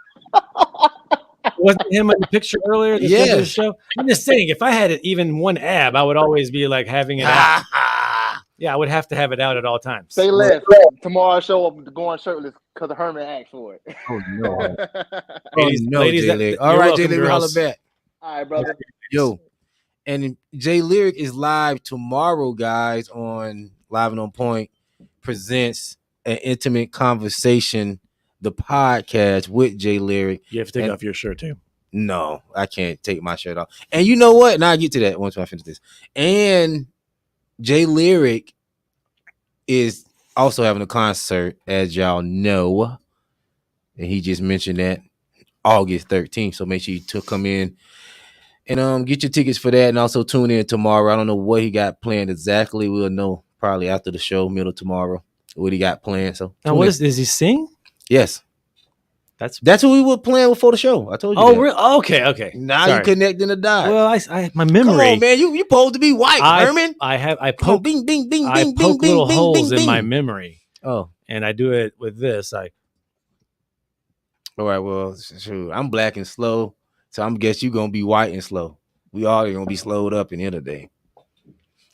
Wasn't him in the picture earlier? Yes. The show. I'm just saying, if I had even one ab, I would always be like having it out. Yeah, I would have to have it out at all times. Say less. Tomorrow's show I'm going shirtless because Herman asked for it. Oh no. Ladies, Jay Lyric. All right, Jay Lyric, holla back. All right, brother. Yo, and Jay Lyric is live tomorrow, guys, on Live and On Point presents an intimate conversation, the podcast with Jay Lyric. You have to take off your shirt too. No, I can't take my shirt off. And you know what? Now I get to that once I finish this. And Jay Lyric is also having a concert, as y'all know. And he just mentioned that August 13th. So make sure you come in and get your tickets for that. And also tune in tomorrow. I don't know what he got planned exactly. We'll know probably after the show, middle tomorrow, what he got planned. So now, does he sing? Yes. That's who we were playing before the show. I told you. Oh, really? Okay. Now Sorry. you connecting the dots. Well, I my memory. Come on, man. You supposed to be white, Herman. I poke bing, bing, bing, I bing, poke bing, little bing, holes bing, in my bing. memory. Oh, and I do it with this. all right. Well, shoot, I'm black and slow, so I'm guess you gonna be white and slow. We all gonna be slowed up in the end of the day,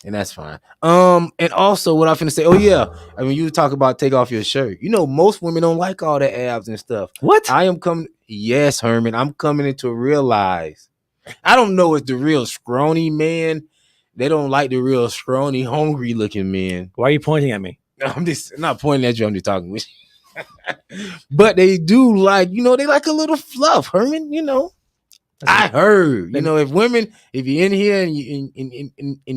and that's fine. And also, what I'm finna say. Oh yeah, I mean, you talk about take off your shirt. Most women don't like all the abs and stuff. What? I am coming. Yes, Herman. I'm coming to realize. I don't know if the real scrawny man. They don't like the real scrawny, hungry looking men. Why are you pointing at me? I'm just not pointing at you. I'm just talking with you. But they do like, they like a little fluff, Herman. I heard, if you're in here and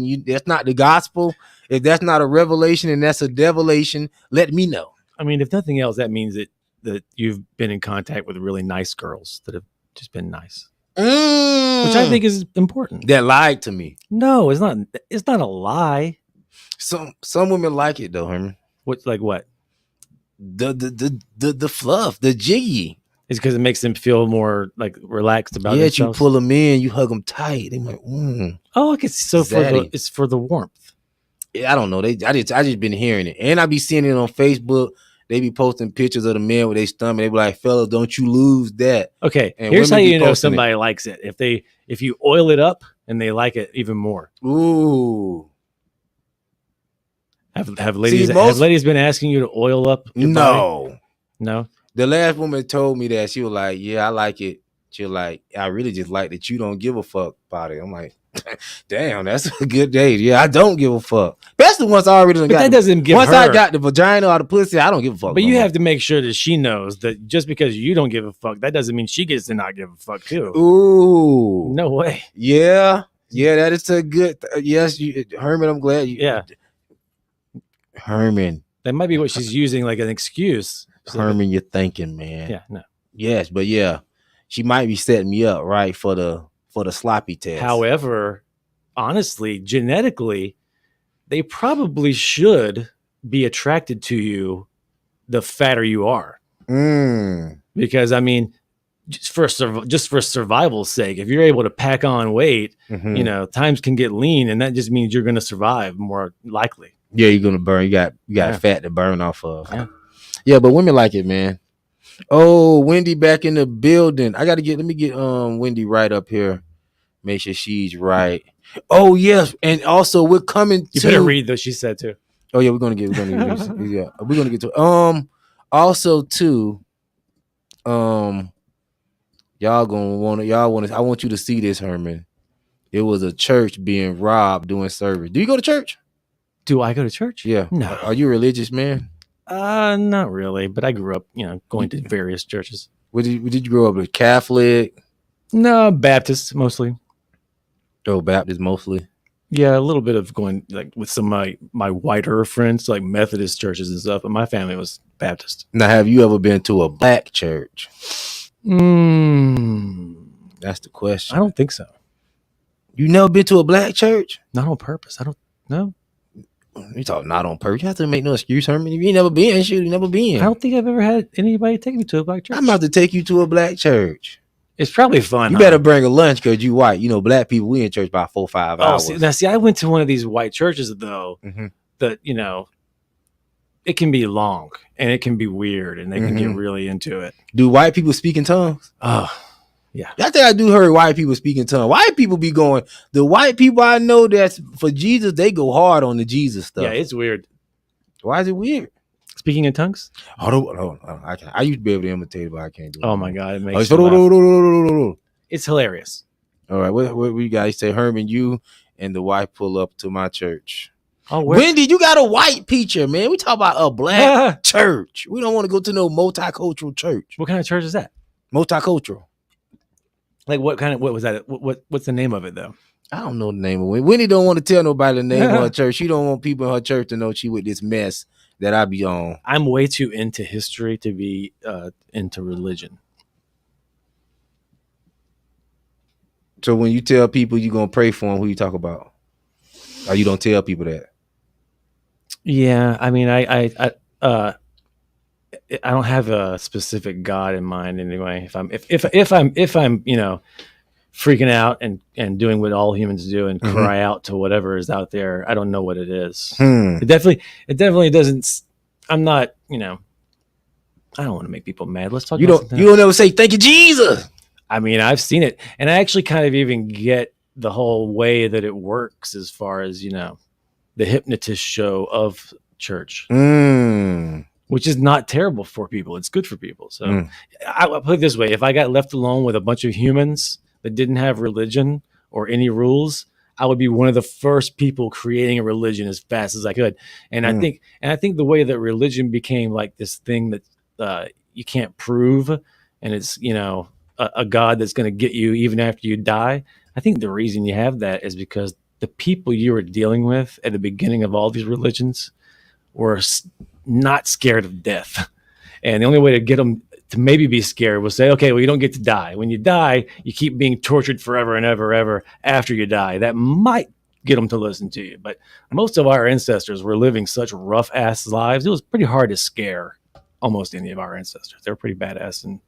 you that's not the gospel, if that's not a revelation and that's a devilation, let me know. I mean, if nothing else, that means that you've been in contact with really nice girls that have just been nice, which I think is important. That lied to me. No, it's not. It's not a lie. Some women like it though, Herman. What? The fluff, the jiggy. It's because it makes them feel more like relaxed about themselves. You pull them in, you hug them tight. They like, Oh, okay. So it's for the warmth. Yeah, I don't know. I just been hearing it, and I be seeing it on Facebook. They be posting pictures of the men with their stomach. They be like, "Fellas, don't you lose that." Okay, and here's how you know somebody likes it. If you oil it up and they like it even more. Ooh. Have ladies been asking you to oil up your body? No. The last woman told me that. She was like, "Yeah, I like it." She was like, "I really just like that you don't give a fuck about it." I'm like, "Damn, that's a good day." Yeah, I don't give a fuck. Especially once I already got. That doesn't give once her. I got the vagina or the pussy, I don't give a fuck. But you have to make sure that she knows that just because you don't give a fuck, that doesn't mean she gets to not give a fuck too. Ooh, no way. Yeah. Yeah, that is a good. Yes, Herman. I'm glad you. Yeah. Herman. That might be what she's using, like an excuse. Herman, you're thinking, man. Yeah, no. Yes, but yeah, she might be setting me up right for the sloppy test. However, honestly, genetically, they probably should be attracted to you the fatter you are. Because I mean, just for survival's sake, if you're able to pack on weight, times can get lean, and that just means you're going to survive more likely. Yeah, you're gonna burn. You got fat to burn off of. Yeah, but women like it, man. Oh, Wendy back in the building. Let me get Wendy right up here. Make sure she's right. Oh yes, and also we're coming. You better read what she said too. Oh yeah, we're gonna get to also too. Y'all want I want you to see this, Herman. It was a church being robbed doing service. Do you go to church? Do I go to church? Yeah. No. Are you a religious man? Not really, but I grew up, going to various churches. Did you grow up with Catholic? No, Baptist mostly. Oh, Baptist mostly. Yeah, a little bit of going like with some of my whiter friends, like Methodist churches and stuff, but my family was Baptist. Now, have you ever been to a black church? That's the question. I don't think so. You never been to a black church? Not on purpose. I don't know. You talk not on purpose. You have to make no excuse, Herman. If you ain't never been, you never been. I don't think I've ever had anybody take me to a black church. I'm about to take you to a black church. It's probably fun. You better bring a lunch because you white. Black people, we in church by 4 or 5 hours. See, I went to one of these white churches though. That it can be long and it can be weird and they can get really into it. Do white people speak in tongues? Oh, yeah. I think I do heard white people speak in tongues. White people be going. The white people I know that's for Jesus, they go hard on the Jesus stuff. Yeah, it's weird. Why is it weird? Speaking in tongues? I used to be able to imitate it, but I can't do it. Oh my God, it makes me laugh. It's hilarious. All right, what we got? You say, Herman, you and the wife pull up to my church. Oh, Wendy, you got a white preacher, man. We talk about a black church. We don't want to go to no multicultural church. What kind of church is that? Multicultural. Like what was that? What's the name of it though? I don't know the name of it. Wendy don't want to tell nobody the name of her church. She don't want people in her church to know she with this mess that I be on. I'm way too into history to be into religion. So when you tell people you're gonna pray for them, who you talk about? Or you don't tell people that? Yeah, I mean, I don't have a specific God in mind anyway. If I'm freaking out and doing what all humans do and cry out to whatever is out there, I don't know what it is. It definitely doesn't. I'm not. I don't want to make people mad. Let's talk. You don't ever say thank you, Jesus. I mean, I've seen it, and I actually kind of even get the whole way that it works as far as the hypnotist show of church, which is not terrible for people. It's good for people. So I'll put it this way: if I got left alone with a bunch of humans that didn't have religion or any rules, I would be one of the first people creating a religion as fast as I could. And I think the way that religion became like this thing that you can't prove, and it's a God that's going to get you even after you die. I think the reason you have that is because the people you were dealing with at the beginning of all these religions were not scared of death. And the only way to get them to maybe be scared was say, okay, well, you don't get to die. When you die, you keep being tortured forever and ever after you die. That might get them to listen to you. But most of our ancestors were living such rough ass lives. It was pretty hard to scare almost any of our ancestors. They were pretty badass. And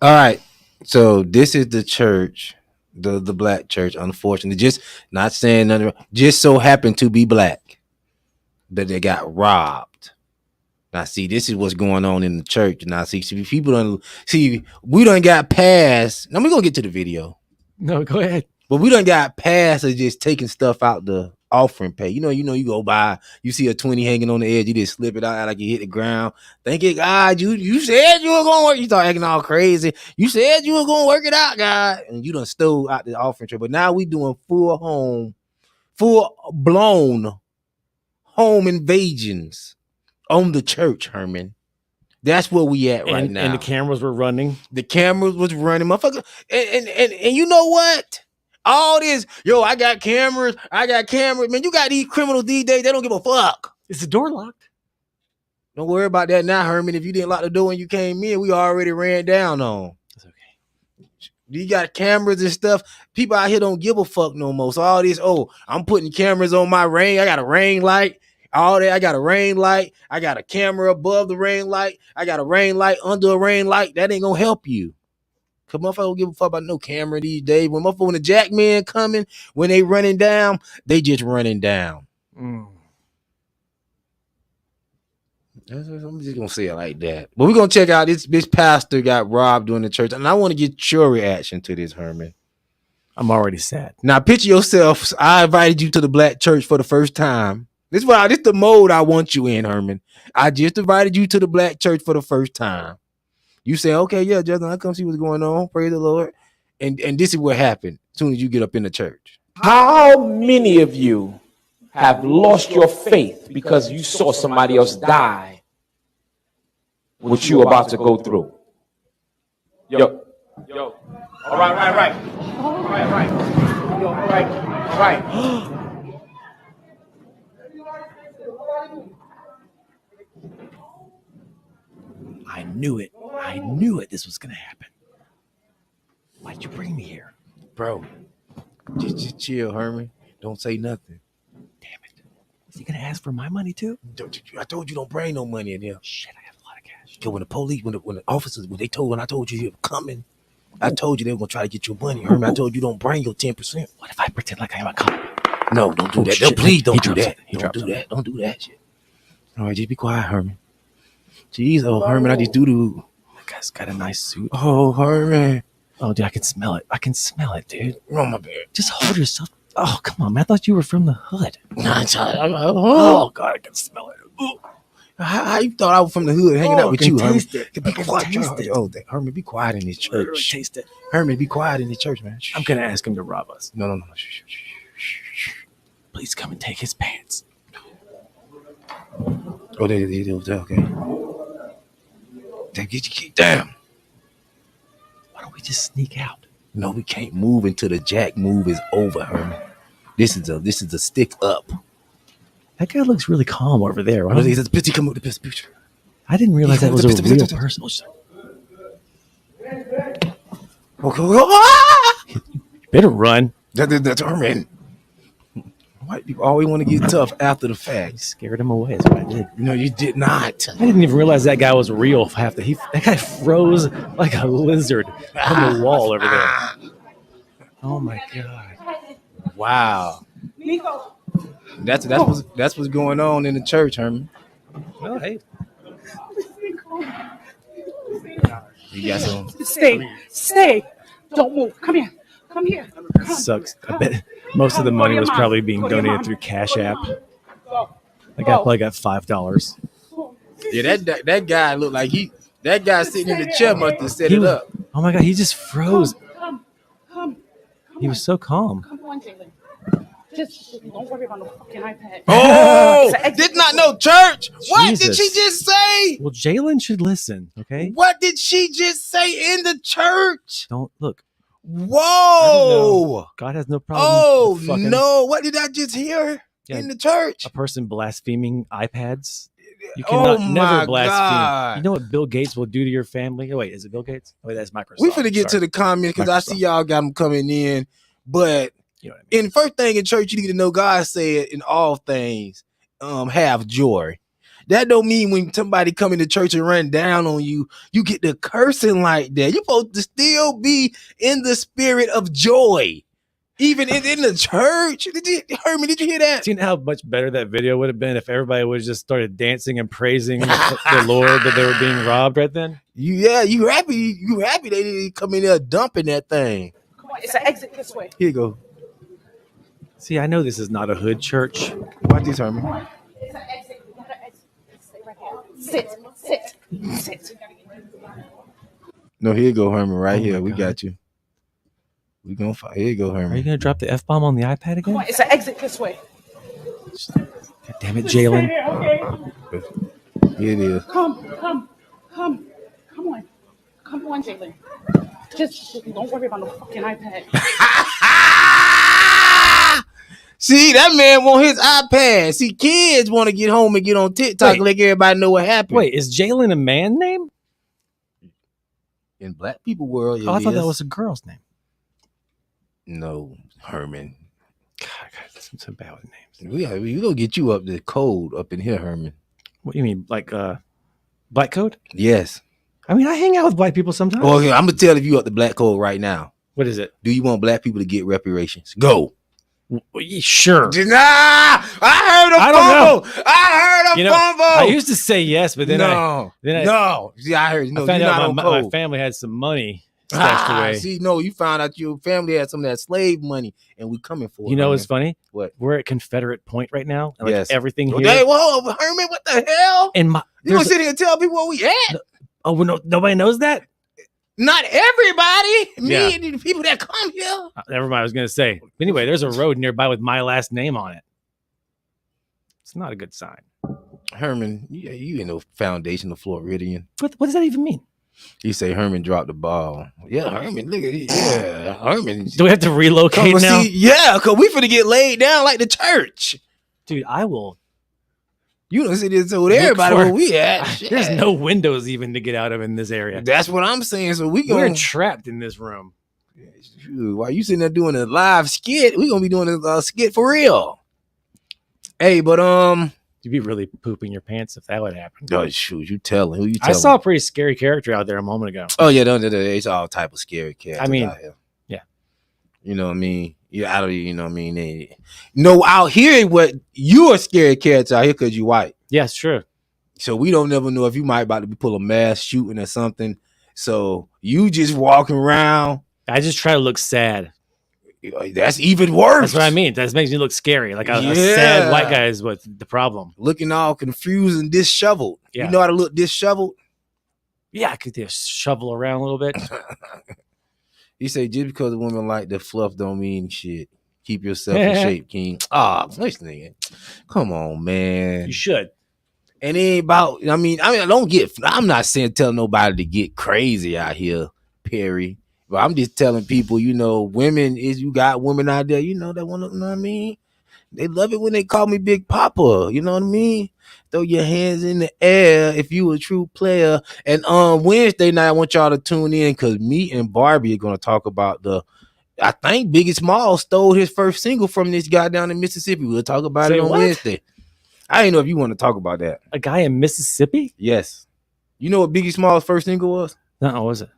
all right. So this is the church, the black church, unfortunately, just not saying nothing, just so happened to be black that they got robbed. Now, see, this is what's going on in the church. Now, see, people don't see, we done got past. Now, we're going to get to the video. No, go ahead. But we done got past of just taking stuff out the offering pay. You go by, you see a 20 hanging on the edge, you just slip it out like you hit the ground. Thank you, God. You said you were going to work. You start acting all crazy. You said you were going to work it out, God. And you done stole out the offering tray. But now we doing full blown home invasions on the church, Herman. That's where we at right now. And the cameras were running. The cameras was running, motherfucker. And you know what? All this, yo, I got cameras. Man, you got these criminals these days, they don't give a fuck. Is the door locked? Don't worry about that now, Herman. If you didn't lock the door when you came in, we already ran down on. It's okay. You got cameras and stuff. People out here don't give a fuck no more. So all this, I'm putting cameras on my ring. I got a ring light. All that. I got a ring light. I got a camera above the ring light. I got a ring light under a ring light. That ain't gonna help you. Cause motherfuckers don't give a fuck about no camera these days. When the jack men coming, when they running down, they just running down. I'm just gonna say it like that. But we're gonna check out this pastor got robbed during the church, and I want to get your reaction to this, Herman. I'm already sad. Now picture yourself. I invited you to the black church for the first time. This is the mode I want you in, Herman. I just invited you to the black church for the first time. You say, okay, yeah, Justin, I come see what's going on. Praise the Lord. And this is what happened as soon as you get up in the church. How many of you have lost your faith because you saw somebody else die what you about to go through? Yo. All right. Yo, all right. I knew it. This was gonna happen. Why'd you bring me here, bro? Just chill, Herman. Don't say nothing. Damn it. Is he gonna ask for my money too? I told you don't bring no money in here. Shit, I have a lot of cash. Cause when the police, when the officers, when I told you you were coming, I told you they were gonna try to get your money, Herman. I told you don't bring your 10%. What if I pretend like I'm a cop? No, don't do that. No, please don't do that. Don't do that shit. All right, just be quiet, Herman. Jeez, Herman, I just do. That guy's got a nice suit. Oh, Herman. Oh, dude, I can smell it, dude. Oh, my bad. Just hold yourself. Oh, come on, man. I thought you were from the hood. Oh, God, I can smell it. How you thought I was from the hood hanging out with you, Herman? Be quiet. Oh, Herman, be quiet in this church. Taste it. Herman, be quiet in this church, man. I'm going to ask him to rob us. No. Shh. Please come and take his pants. Oh, they okay. Damn. Why don't we just sneak out? No, we can't move until the jack move is over, Herman. This is a stick up. That guy looks really calm over there. Right? It's a picture. Come with the picture. I didn't realize that was a real person. You better run. That's Herman. White people always want to get tough after the fact. You scared him away. That's what I did. No, you did not. I didn't even realize that guy was real. That guy froze like a lizard on the wall over there. Oh my God! Wow. That's what's going on in the church, Herman. Well, hey. You got some. Stay. Don't move. Come here. That sucks. I bet most of the money was probably being donated through Cash App. That guy probably got $5. Yeah, that guy looked like that guy sitting in the chair must have set it up. Oh my God, he just froze. Come. He was so calm. Come on, Jalen. Just don't worry about no fucking iPad. Oh, did not know church. What did she just say? Well, Jalen should listen, okay? What did she just say in the church? Don't look. Whoa! God has no problem. Oh no! What did I just hear in the church? A person blaspheming iPads. You cannot never blaspheme. God. You know what Bill Gates will do to your family? Oh wait, is it Bill Gates? Oh wait, that's Microsoft. We finna get to the comments because I see y'all got them coming in. But you know what I mean? In first thing in church, you need to know God said in all things, have joy. That don't mean when somebody come into church and run down on you, you get to cursing like that. You're supposed to still be in the spirit of joy. Even in the church. Herman, did you hear that? Do you know how much better that video would have been if everybody would have just started dancing and praising the Lord that they were being robbed right then? You happy they didn't come in there dumping that thing. Come on, it's an exit this way. Here you go. See, I know this is not a hood church. Watch this, Herman. It's an exit. You gotta exit. Stay right here. Sit. No, here you go, Herman. Right here. God. We got you. We gonna fight. Here you go, Herman. Are you gonna drop the F-bomb on the iPad again? Come on, it's an exit this way. God damn it, Jalen. Okay. Here it is. Come on. Come on, Jalen. Just don't worry about no fucking iPad. See, that man want his iPad. See, kids want to get home and get on TikTok and let everybody know what happened. Wait, is Jalen a man name? In black people world, I thought that was a girl's name. No, Herman. God, I'm so bad with names. We gonna get you up the code up in here, Herman. What do you mean, like black code? Yes. I mean, I hang out with black people sometimes. Well, I'm gonna tell you up the black code right now. What is it? Do you want black people to get reparations? Go. Sure. Nah, I heard a fumble. I heard a fumble. I used to say yes, but then no. See, I heard I found out my family had some money stashed away. See, no, you found out your family had some of that slave money, and we coming for it. You know what's funny? What? We're at Confederate Point right now. And yes. Everything here. Whoa, Herman, what the hell? And you gonna sit here and tell people where we at? Oh, well, no, nobody knows that? Not everybody. Me and the people that come here. Never mind. I was going to say. Anyway, there's a road nearby with my last name on it. It's not a good sign. Herman, you in the foundation of Floridian. What does that even mean? You say Herman dropped the ball. Yeah, Herman, look at it. Yeah, Herman. Do we have to relocate now? Yeah, because we finna get laid down like the church. Dude, I will. You don't sit there and told everybody where we at. There's no windows even to get out of in this area. That's what I'm saying. So we're trapped in this room. While you sitting there doing a live skit, we gonna be doing a skit for real. Hey, but you'd be really pooping your pants if that would happen. Oh shoot, you telling who you telling? I saw a pretty scary character out there a moment ago. Oh yeah, it's all type of scary characters. I mean, out here. Yeah, you know what I you know what I mean. Out here, what you are scary cats out here because you white. Yes, true. So we don't never know if you might about to pull a mass shooting or something. So you just walking around. I just try to look sad. That's even worse. That's what I mean. That makes me look scary. Like a sad white guy is what the problem. Looking all confused and disheveled. Yeah. You know how to look disheveled? Yeah, I could just shovel around a little bit. You say just because a woman like the fluff don't mean shit. Keep yourself in shape, King. Nice nigga. Come on, man. You should. And it ain't about. I mean, I'm not saying tell nobody to get crazy out here, Perry. But I'm just telling people, women you got women out there, that want to. You know what I mean? They love it when they call me Big Papa. You know what I mean? Throw your hands in the air if you a true player. And Wednesday night, I want y'all to tune in because me and Barbie are going to talk about I think Biggie Smalls stole his first single from this guy down in Mississippi. We'll talk about it on Wednesday. I didn't know if you want to talk about that. A guy in Mississippi? Yes. You know what Biggie Smalls' first single was? No, what was it?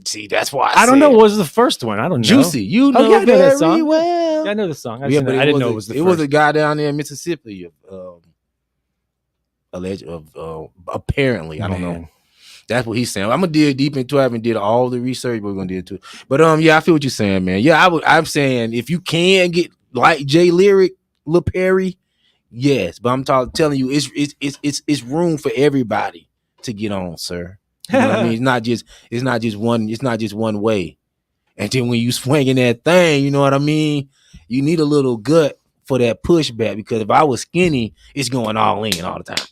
See, that's why I don't know what was the first one. I don't know. Juicy. You know, I know that song. Well. Yeah, I know the song. I didn't know it was the first. It was a guy down there in Mississippi. Apparently, I don't know. That's what he's saying. I'm gonna dig deep into it. I haven't did all the research, but we're gonna do it too. But I feel what you're saying, man. Yeah, I'm saying if you can get like Jay Lyric, Lil Perry, yes. But I'm telling you, it's room for everybody to get on, sir. You know what I mean? It's not just one way. And then when you swinging that thing, you know what I mean? You need a little gut for that pushback because if I was skinny, it's going all in all the time.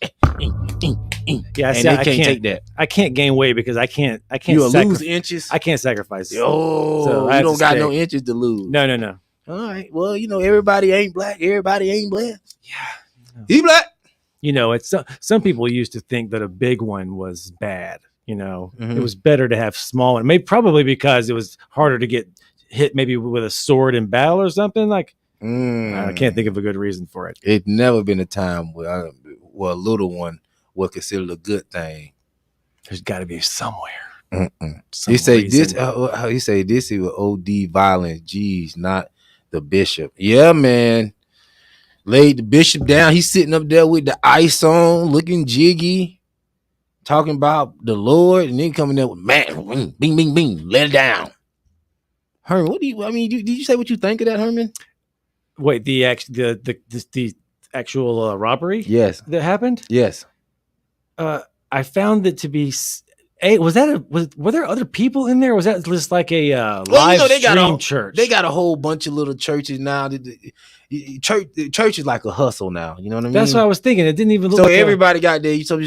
Yeah, and I can't take that. I can't gain weight because I can't. You'll lose inches. I can't sacrifice. So you don't got no inches to lose. No. All right. Well, everybody ain't black. Everybody ain't blessed. Yeah. He black. It's some people used to think that a big one was bad. It was better to have small one. Maybe probably because it was harder to get hit maybe with a sword in battle or something. Like I can't think of a good reason for it. It's never been a time where a little one was considered a good thing. There's got to be somewhere. He say this. He say this is OD violence. Geez, not the bishop. Yeah, man. Laid the bishop down. He's sitting up there with the ice on, looking jiggy. Talking about the Lord, and then coming there with man, bing, bing, bing, let it down. Herman, did you say what you think of that, Herman? Wait, the actual robbery? Yes. That happened? Yes. I found it to be. Were there other people in there? Or was that just like a live stream church? They got a whole bunch of little churches now. Church is like a hustle now. You know what I mean? That's what I was thinking. It didn't even look. So everybody got there. So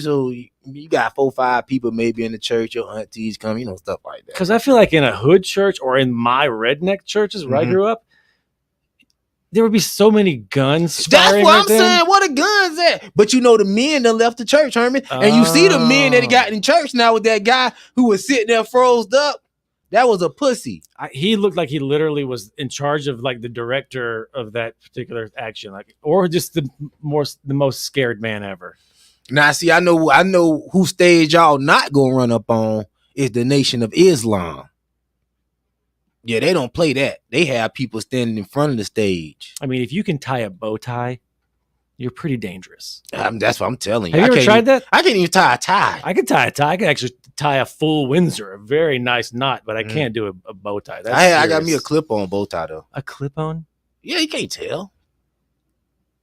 you got 4 or 5 people maybe in the church. Your aunties come, stuff like that. Because I feel like in a hood church or in my redneck churches where I grew up, there would be so many guns. That's firing what right I'm then. saying. What the guns at? But you know the men that left the church, Herman. And you see the men that got in church now with that guy who was sitting there froze up. That was a pussy. He looked like he literally was in charge of like the director of that particular action, like, or just the most scared man ever. Now, see, I know who stage y'all not gonna run up on is the Nation of Islam. Yeah, they don't play that. They have people standing in front of the stage. I mean, if you can tie a bow tie, you're pretty dangerous. That's what I'm telling you. Have you ever tried that? I can't even tie a tie. I can tie a tie. I can actually tie a full Windsor, a very nice knot, but I can't do a bow tie. That's I got me a clip-on bow tie though. A clip-on? Yeah, you can't tell.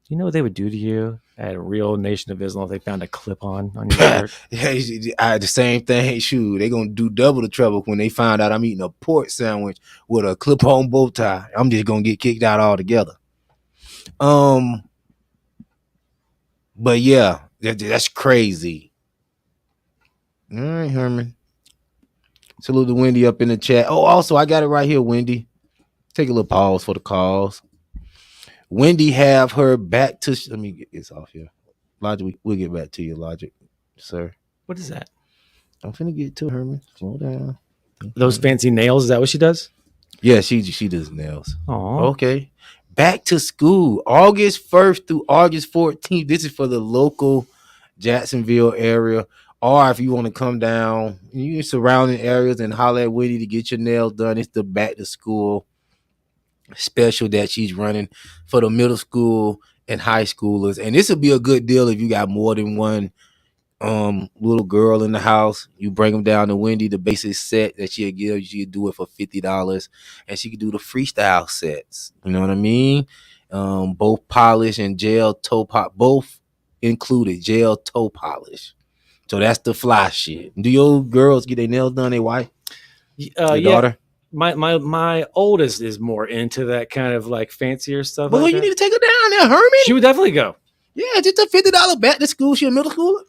You know what they would do to you at a real Nation of Islam if they found a clip-on your shirt? Yeah, the same thing. Shoot, they gonna do double the trouble when they find out I'm eating a pork sandwich with a clip-on bow tie. I'm just gonna get kicked out altogether. But yeah, that's crazy. All right, Herman. Salute to Wendy up in the chat. Oh, also, I got it right here, Wendy. Take a little pause for the calls. Wendy have her back to... Let me get this off here. Logic, we'll get back to you, Logic, sir. What is that? I'm finna get to Herman. Slow down. Those fancy nails, is that what she does? Yeah, she does nails. Oh, Okay. Back to school, August 1st through August 14th. This is for the local Jacksonville area. Or if you want to come down in surrounding areas and holler at Wendy to get your nails done, it's the back to school special that she's running for the middle school and high schoolers. And this will be a good deal if you got more than one little girl in the house. You bring them down to Wendy, the basic set that she'll give you, she'll do it for $50, and she can do the freestyle sets. You know what I mean? Both polish and gel toe pop, both included gel toe polish. So that's the fly shit. Do your girls get their nails done? They wife? Your daughter? My oldest is more into that kind of like fancier stuff. Well, like you that. need to take her down there, Herman. She would definitely go. Yeah, just a $50 back to school. She a middle schooler?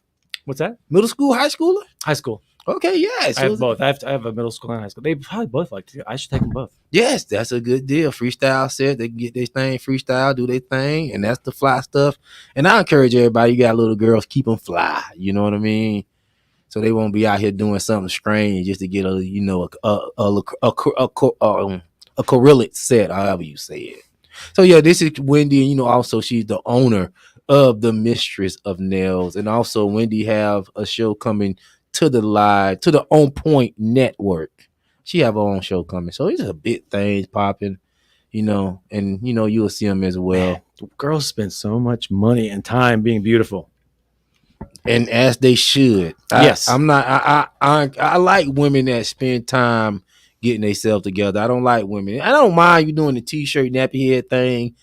What's that? Middle school, high schooler? High school. Okay, yeah. I have both. I have a middle school and high school. They probably both like to. I should take them both. Yes, that's a good deal. Freestyle set, they can get their thing, freestyle, do their thing, and that's the fly stuff. And I encourage everybody, you got little girls, keep them fly. You know what I mean? So they won't be out here doing something strange just to get a correlate set, however you say it. So yeah, this is Wendy, and also she's the owner of the Mistress of Nails, and also Wendy have a show coming to the On Point Network. She have her own show coming, so it's a big thing popping, and you'll see them as well. Man, girls spend so much money and time being beautiful, and as they should. Yes, I like women that spend time getting themselves together. I don't like women. I don't mind you doing the t-shirt nappy head thing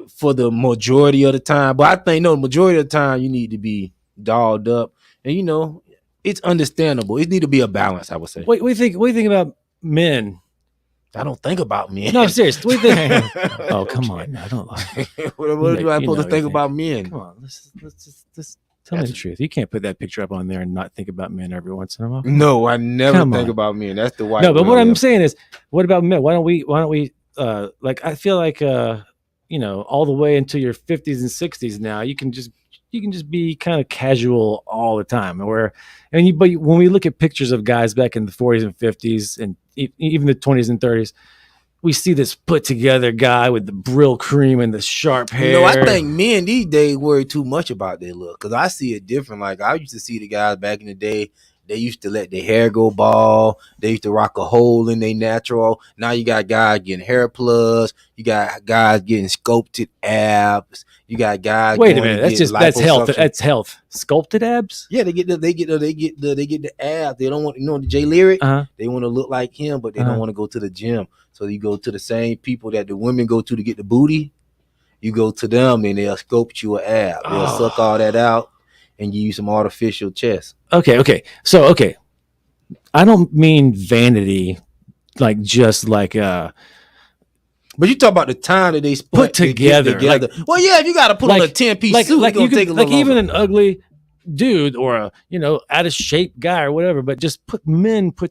for the majority of the time, but I think the majority of the time you need to be dolled up, and it's understandable. It need to be a balance, I would say. What do you think about men? I don't think about men. No, I'm serious. What do you think? Oh, come on! I don't like. What am I supposed to think about men? Come on, let's just tell me the truth. You can't put that picture up on there and not think about men every once in a while. No, I never think about men. That's the white. No, but what I'm saying is, what about men? Why don't we? I feel like all the way into your 50s and 60s now, you can just be kind of casual all the time. But when we look at pictures of guys back in the 40s and 50s and even the 20s and 30s, we see this put together guy with the Brill cream and the sharp hair. I think men these days worry too much about their look, because I see it different. Like I used to see the guys back in the day, they used to let their hair go bald. They used to rock a hole in their natural. Now you got guys getting hair plugs. You got guys getting sculpted abs. You got guys. Wait a minute, that's health. That's health. Sculpted abs? Yeah, they get the abs. They don't want the Jay Lyric. They want to look like him, but they don't want to go to the gym. So you go to the same people that the women go to get the booty. You go to them and they'll sculpt you an ab. They'll suck all that out and give you some artificial chest. Okay. So I don't mean vanity, like just like But you talk about the time that they put together. Well, yeah, if you got to put on a 10-piece suit, like it's gonna take a little even longer. an ugly dude or a out of shape guy or whatever, but just put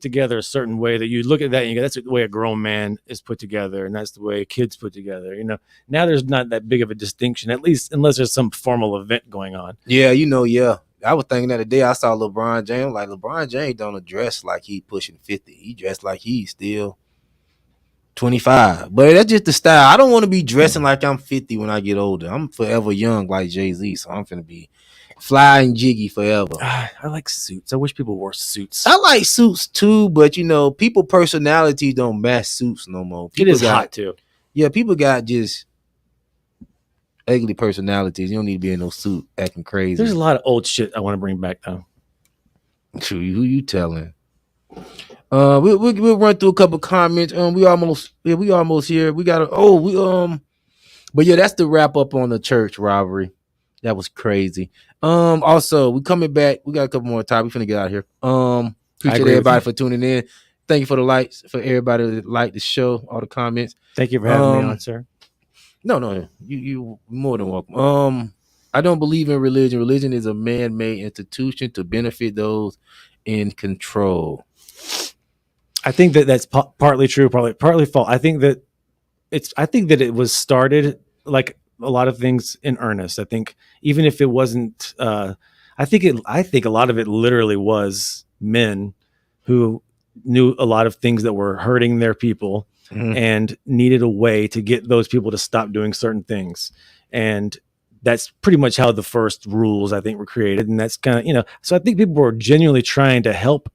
together a certain way that you look at that and you go, that's the way a grown man is put together, and that's the way kids put together. Now there's not that big of a distinction, at least unless there's some formal event going on. Yeah, yeah. I was thinking that the day I saw LeBron James, like LeBron James don't dress like he pushing 50. He dressed like he's still 25. But that's just the style. I don't want to be dressing like I'm 50 when I get older. I'm forever young like Jay-Z, so I'm finna be fly and jiggy forever. I like suits. I wish people wore suits. I like suits too, but people personalities don't match suits no more. People it is hot too. Yeah, people got just ugly personalities. You don't need to be in no suit acting crazy. There's a lot of old shit I want to bring back though. True. Who you telling? We'll run through a couple comments. We almost here. We got but yeah, that's the wrap up on the church robbery. That was crazy. Also, we coming back. We got a couple more time. We finna get out of here. Appreciate everybody for tuning in. Thank you for the likes, for everybody that liked the show, all the comments. Thank you for having me on, sir. No. You more than welcome. I don't believe in religion. Religion is a man-made institution to benefit those in control. I think that's partly true, partly false. I think that it was started like a lot of things in earnest. I think even if it wasn't, I think a lot of it literally was men who knew a lot of things that were hurting their people and needed a way to get those people to stop doing certain things. And that's pretty much how the first rules, I think, were created. And that's kind of, so I think people were genuinely trying to help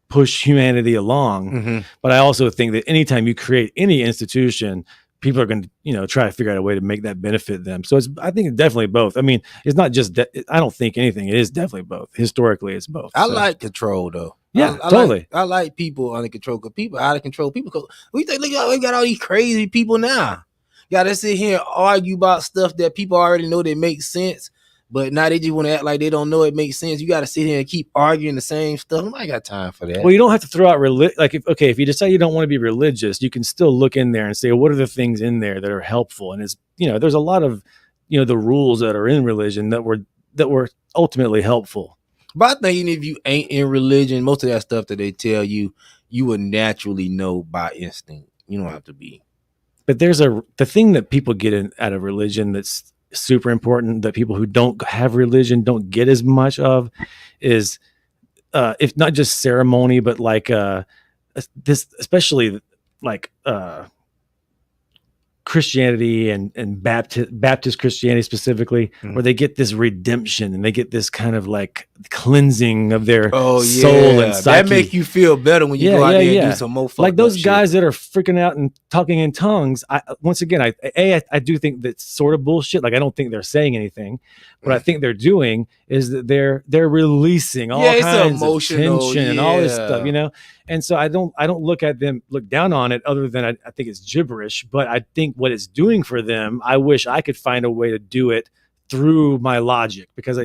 push humanity along. But I also think that anytime you create any institution, people are going to, try to figure out a way to make that benefit them. So I think it's definitely both. I mean, it's not just, I don't think anything. It is definitely both. Historically, it's both. I like control though. Yeah, totally. I like people under control, because people out of control. People, we think, look, we got all these crazy people now. Got to sit here and argue about stuff that people already know that makes sense, but now they just want to act like they don't know it makes sense. You got to sit here and keep arguing the same stuff. Nobody got time for that. Well, you don't have to throw out if you decide you don't want to be religious, you can still look in there and say, what are the things in there that are helpful? And it's, there's a lot of, the rules that are in religion that were ultimately helpful. But I think even if you ain't in religion, most of that stuff that they tell you, you would naturally know by instinct. You don't have to be. But the thing that people get out of religion that's super important, that people who don't have religion don't get as much of, is if not just ceremony, but like this, especially like Christianity and Baptist Christianity specifically, where they get this redemption and they get this kind of like cleansing of their soul and psyche. That make you feel better when you go out there and do some more fucked like those up guys shit. that are freaking out and talking in tongues. I do think that's sort of bullshit. Like I don't think they're saying anything. What I think they're doing is that they're releasing all kinds of tension and all this stuff, And so I don't look down on it, other than I think it's gibberish. But I think what it's doing for them, I wish I could find a way to do it through my logic, because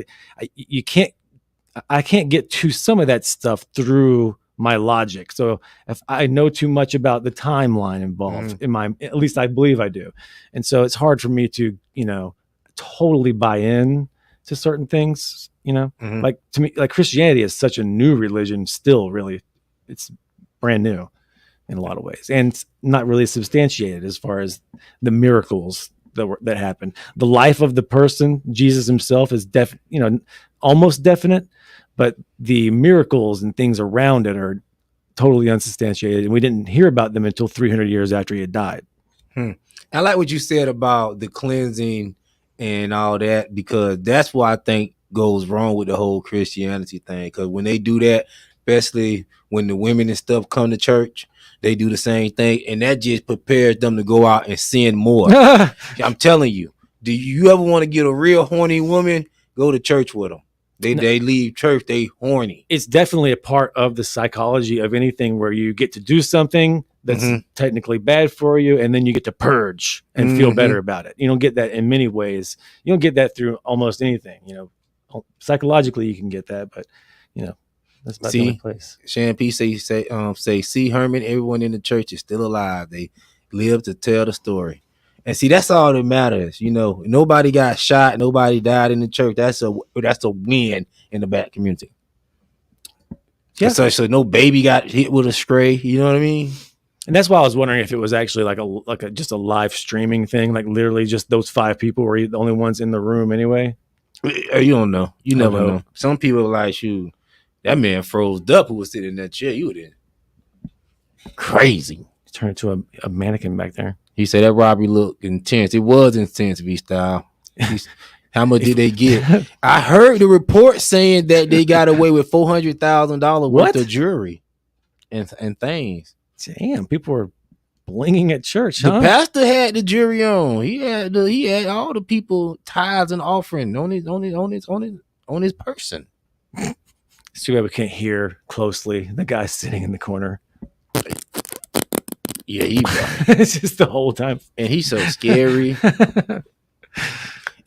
I can't get to some of that stuff through my logic. So if I know too much about the timeline involved at least I believe I do. And so it's hard for me to, totally buy in to certain things, like to me, like Christianity is such a new religion still, really. It's brand new in a lot of ways, and it's not really substantiated as far as the miracles that happen. The life of the person, Jesus himself, is almost definite, but the miracles and things around it are totally unsubstantiated, and we didn't hear about them until 300 years after he had died. I like what you said about the cleansing and all that, because that's what I think goes wrong with the whole Christianity thing. Because when they do that, especially when the women and stuff come to church, they do the same thing, and that just prepares them to go out and sin more. I'm telling you, do you ever want to get a real horny woman? Go to church with them. They leave church, they horny. It's definitely a part of the psychology of anything where you get to do something that's technically bad for you, and then you get to purge and feel better about it. You don't get that in many ways. You don't get that through almost anything. Psychologically you can get that, but that's about the only place. Shan P say, see, Herman, everyone in the church is still alive. They live to tell the story. And see, that's all that matters. Nobody got shot, nobody died in the church. That's a win in the black community. Yeah. So no baby got hit with a stray. You know what I mean? And that's why I was wondering if it was actually like a just a live streaming thing, like literally just those 5 people were the only ones in the room anyway. You don't know. You I never hope. know. Some people are like, shoot, that man froze up who was sitting in that chair. You would in crazy. Turned into a mannequin back there. He said that robbery looked intense. It was intense, V-Style. How much did they get? I heard the report saying that they got away with $400,000 worth of jewelry and things. Damn, people were blinging at church. The huh? pastor had the jury on. He had all the people tithes and offering on his person. It's too bad we can't hear closely. The guy sitting in the corner. Yeah, he it's just the whole time, and he's so scary.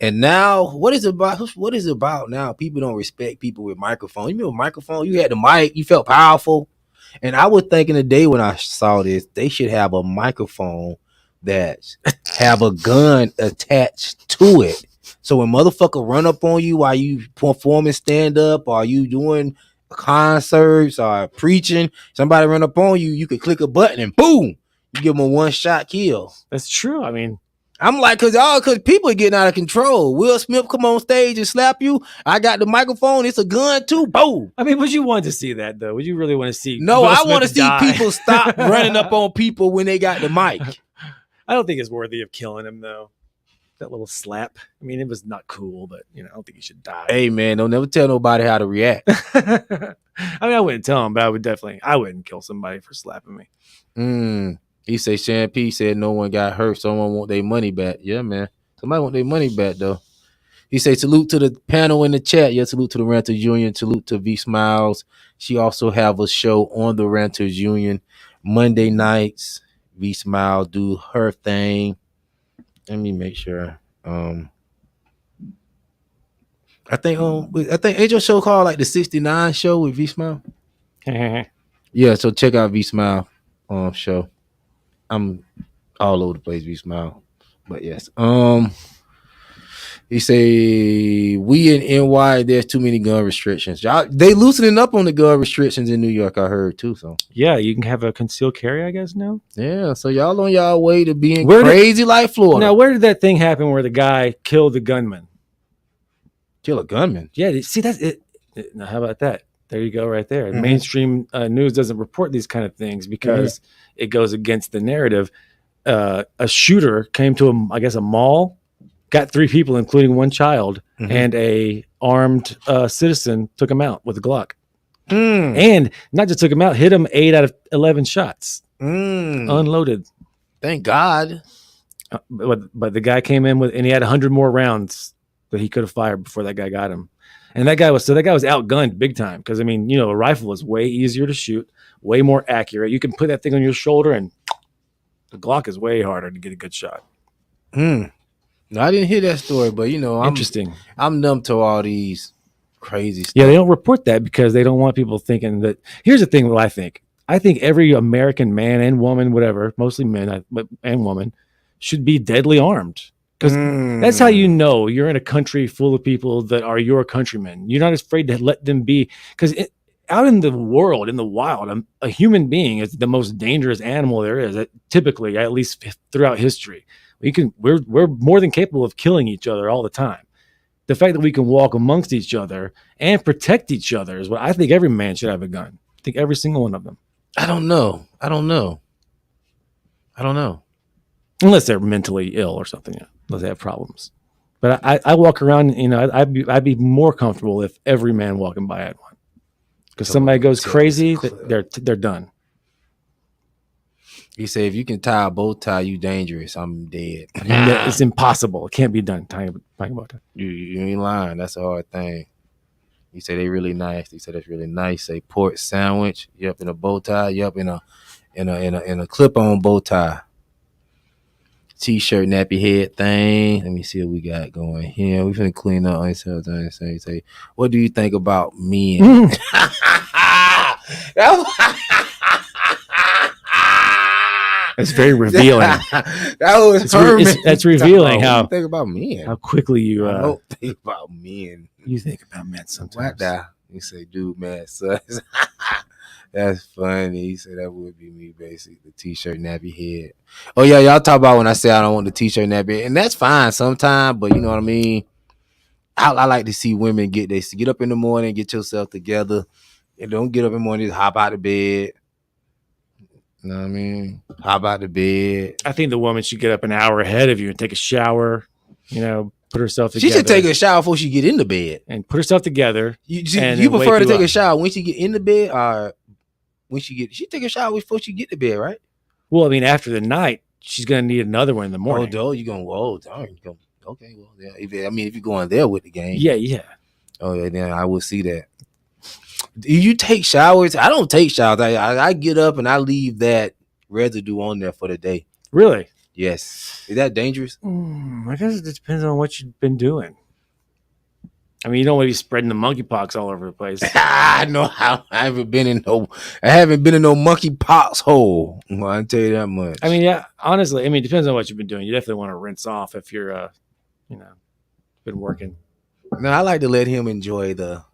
And now, what is it about now? People don't respect people with microphones. You remember microphone? You had the mic. You felt powerful. And I was thinking the day when I saw this, they should have a microphone that have a gun attached to it. So when motherfucker run up on you while you performing stand up, or you doing concerts or preaching, somebody run up on you, you could click a button and boom, you give them a 1-shot kill. That's true. I mean, I'm like, cause people are getting out of control. Will Smith come on stage and slap you. I got the microphone. It's a gun too. Boom. I mean, would you want to see that though? Would you really want to see? No, Will I Smith want to see die? people stop running up on people when they got the mic. I don't think it's worthy of killing him though. That little slap. I mean, it was not cool, but I don't think he should die. Hey man, don't never tell nobody how to react. I mean, I wouldn't tell him, but I wouldn't kill somebody for slapping me. He said Shan P said no one got hurt. Someone want their money back. Yeah, man. Somebody want their money back though. He said salute to the panel in the chat. Yeah, salute to the Renters Union. Salute to V Smiles. She also have a show on the Renters Union Monday nights. V Smile do her thing. Let me make sure. I think ain't your show called like the 69 show with V Smile? Yeah, so check out V Smile show. I'm all over the place, V Smile. But yes. He say we in NY, there's too many gun restrictions. Y'all, they loosening up on the gun restrictions in New York, I heard too. So yeah, you can have a concealed carry, I guess now. Yeah, so y'all on y'all way to being crazy like Florida. Now, where did that thing happen where the guy killed the gunman? Kill a gunman? Yeah, see that's it. Now, how about that? There you go, right there. Mm-hmm. Mainstream news doesn't report these kind of things because it goes against the narrative. A shooter came to a mall, got 3 people, including 1 child, and a armed citizen took him out with a Glock. And not just took him out, hit him 8 out of 11 shots, unloaded. Thank God. But the guy came in and he had 100 more rounds that he could have fired before that guy got him. And that guy was outgunned big time because a rifle is way easier to shoot, way more accurate. You can put that thing on your shoulder, and the Glock is way harder to get a good shot. No, I didn't hear that story, but interesting. I'm numb to all these crazy stuff. Yeah, they don't report that because they don't want people thinking that. Here's the thing. What I think every American man and woman, whatever, mostly men and women, should be deadly armed. Because that's how you know you're in a country full of people that are your countrymen. You're not afraid to let them be. Because out in the world, in the wild, a human being is the most dangerous animal there is. Typically, at least throughout history, we're more than capable of killing each other all the time. The fact that we can walk amongst each other and protect each other is what I think every man should have a gun. I think every single one of them. I don't know. Unless they're mentally ill or something. Yeah. Unless they have problems. But I walk around, I'd be more comfortable if every man walking by had one. Because somebody goes crazy, they're done. He said, if you can tie a bow tie, you dangerous. I'm dead. It's impossible. It can't be done. Tying a bow tie. You ain't lying. That's a hard thing. He said they really nice. He said that's really nice. Say pork sandwich. Yep, in a bow tie. Yep, in a clip-on bow tie. T-shirt nappy head thing. Let me see what we got going here. We finna clean up. Say, what do you think about men? That's very revealing. That was Herman. That's revealing What how you think about men. how quickly you I don't think about men. you think about men sometimes. What the? You say, dude, man, sus. That's funny. He said that would be me, basically. The t-shirt nappy head. Oh yeah, y'all talk about when I say I don't want the t-shirt nappy head, and that's fine sometimes, but you know what I mean. I like to see women get up in the morning, get yourself together, and don't get up in the morning, just hop out of bed. You know what I mean? Hop out of bed. I think the woman should get up an hour ahead of you and take a shower. You know, put herself together. She should take a shower before she get in the bed and put herself together. You prefer to take a shower when she get in the bed, or when she take a shower before she get to bed, right? Well, I mean, after the night, she's gonna need another one in the morning. Oh, you gonna okay, well, yeah. If you're going there with the game, yeah. Oh, yeah, then I will see that. Do you take showers? I don't take showers. I get up and I leave that residue on there for the day. Really? Yes. Is that dangerous? I guess it depends on what you've been doing. I mean, you don't want to be spreading the monkeypox all over the place. I know. I haven't been in no monkeypox hole. Well, I tell you that much. I mean, yeah. Honestly, I mean, it depends on what you've been doing. You definitely want to rinse off if you're, been working. No, I like to let him enjoy the.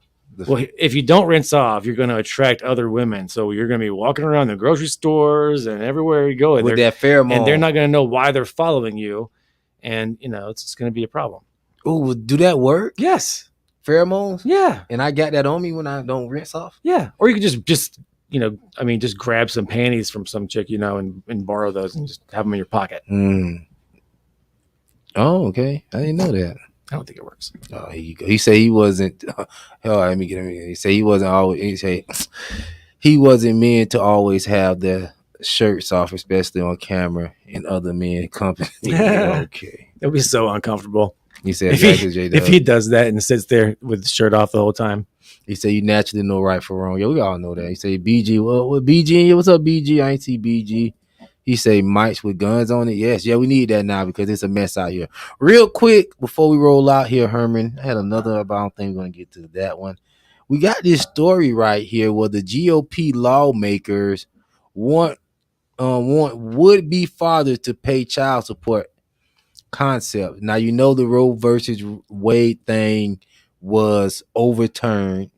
Well, if you don't rinse off, you're going to attract other women. So you're going to be walking around the grocery stores and everywhere you go, with that pheromone, and they're not going to know why they're following you, and it's just going to be a problem. Oh, do that work? Yes. Pheromones? Yeah. And I got that on me when I don't rinse off? Yeah. Or you could just grab some panties from some chick, and borrow those and just have them in your pocket. Oh, okay. I didn't know that. I don't think it works. Oh, here you go. He said he wasn't. Let me get him. He said he wasn't always. He said he wasn't meant to always have their shirts off, especially on camera and other men company. Okay. It'll be so uncomfortable. He said if he does that and sits there with the shirt off the whole time. He said you naturally know right from wrong. Yeah, we all know that. He said BG, what BG? What's up, BG? I ain't see BG. He say mics with guns on it. Yes, yeah, we need that now because it's a mess out here. Real quick, before we roll out here, Herman, I had another, but I don't think we're going to get to that one. We got this story right here where the GOP lawmakers want would-be fathers to pay child support concept. Now, the Roe versus Wade thing was overturned,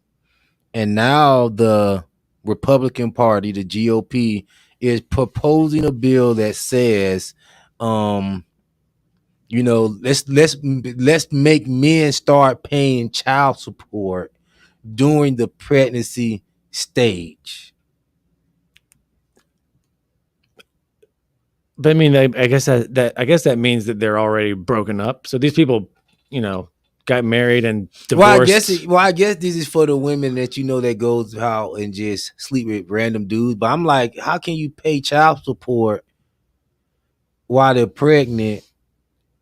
and now the Republican Party, the GOP, is proposing a bill that says, let's make men start paying child support during the pregnancy stage. But I mean, I guess that means that they're already broken up. So these people, got married and divorced. Well, I guess this is for the women that that goes out and just sleep with random dudes. But I'm like, how can you pay child support while they're pregnant?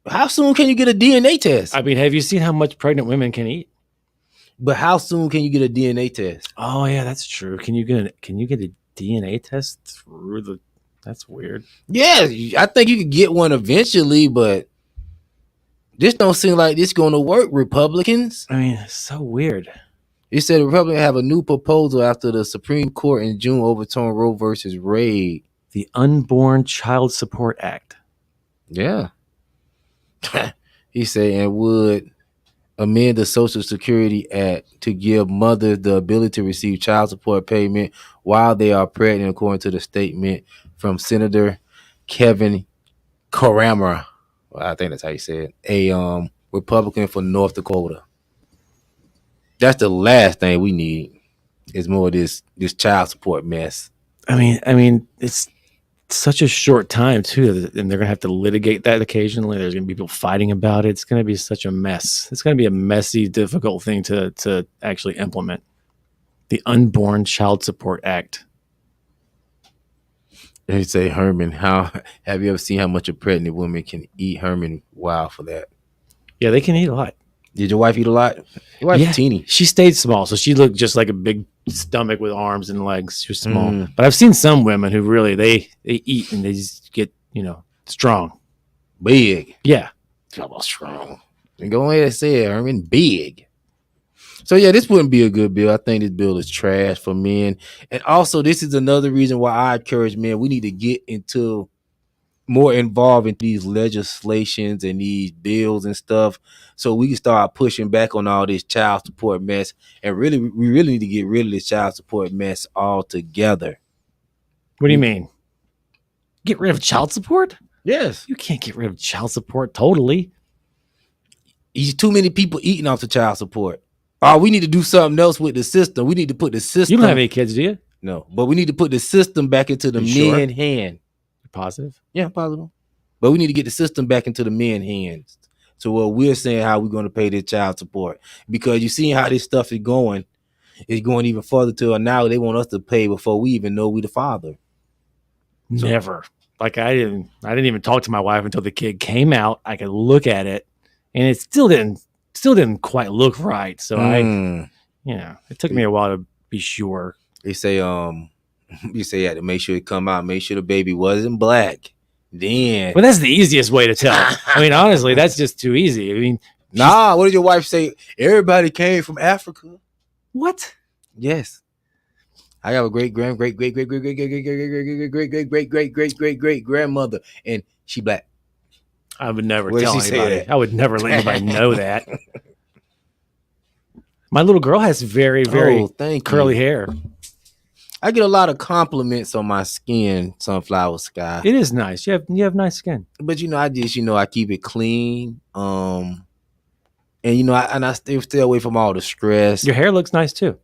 How soon can you get a DNA test? I mean, have you seen how much pregnant women can eat? But how soon can you get a DNA test? Oh yeah, that's true. Can you get a DNA test through the? That's weird. Yeah, I think you could get one eventually, but this don't seem like this going to work, Republicans. I mean, it's so weird. It said Republicans have a new proposal after the Supreme Court in June overturned Roe versus Wade. The Unborn Child Support Act. Yeah. He said, and would amend the Social Security Act to give mothers the ability to receive child support payment while they are pregnant, according to the statement from Senator Kevin Crammer. I think that's how you say it. A Republican from North Dakota. That's the last thing we need. Is more of this child support mess. I mean, it's such a short time too, and they're gonna have to litigate that occasionally. There's gonna be people fighting about it. It's gonna be such a mess. It's gonna be a messy, difficult thing to actually implement. The Unborn Child Support Act. They say, Herman, how have you ever seen how much a pregnant woman can eat? Herman, wow for that. Yeah, they can eat a lot. Did your wife eat a lot? Your wife's teeny. She stayed small, so she looked just like a big stomach with arms and legs. She was small. But I've seen some women who really they eat and they just get strong, big. Yeah, talk about strong. And go ahead and say it, Herman, big. So yeah, this wouldn't be a good bill. I think this bill is trash for men. And also, this is another reason why I encourage men. We need to get into more involved in these legislations and these bills and stuff, so we can start pushing back on all this child support mess. And really, we really need to get rid of this child support mess altogether. What do you mean? Get rid of child support? Yes, You can't get rid of child support totally. there's too many people eating off the child support. Oh, we need to do something else with the system. We need to put the system. You don't have any kids, do you? No, but we need to put the system back into the You men's sure? hand. You're positive? Yeah, possible. But we need to get the system back into the men's hands. So what we're saying how we're going to pay this child support, because you see how this stuff is going. It's going even further to now. They want us to pay before we even know we the father. Never. Like I didn't even talk to my wife until the kid came out. I could look at it, and it still didn't quite look right. So it took me a while to be sure. They say you say you had to make sure it come out, make sure the baby wasn't black. Then Well, that's the easiest way to tell. I mean, honestly, that's just too easy. I mean, nah, what did your wife say? Everybody came from Africa. what? Yes. I have a great grandmother, and she black. I would never Where did tell she say anybody. that? I would never let anybody know that. My little girl has very, very thank curly you. hair. I get a lot of compliments on my skin, Sunflower Sky. It is nice. You have nice skin. But I keep it clean. And I stay away from all the stress. Your hair looks nice too.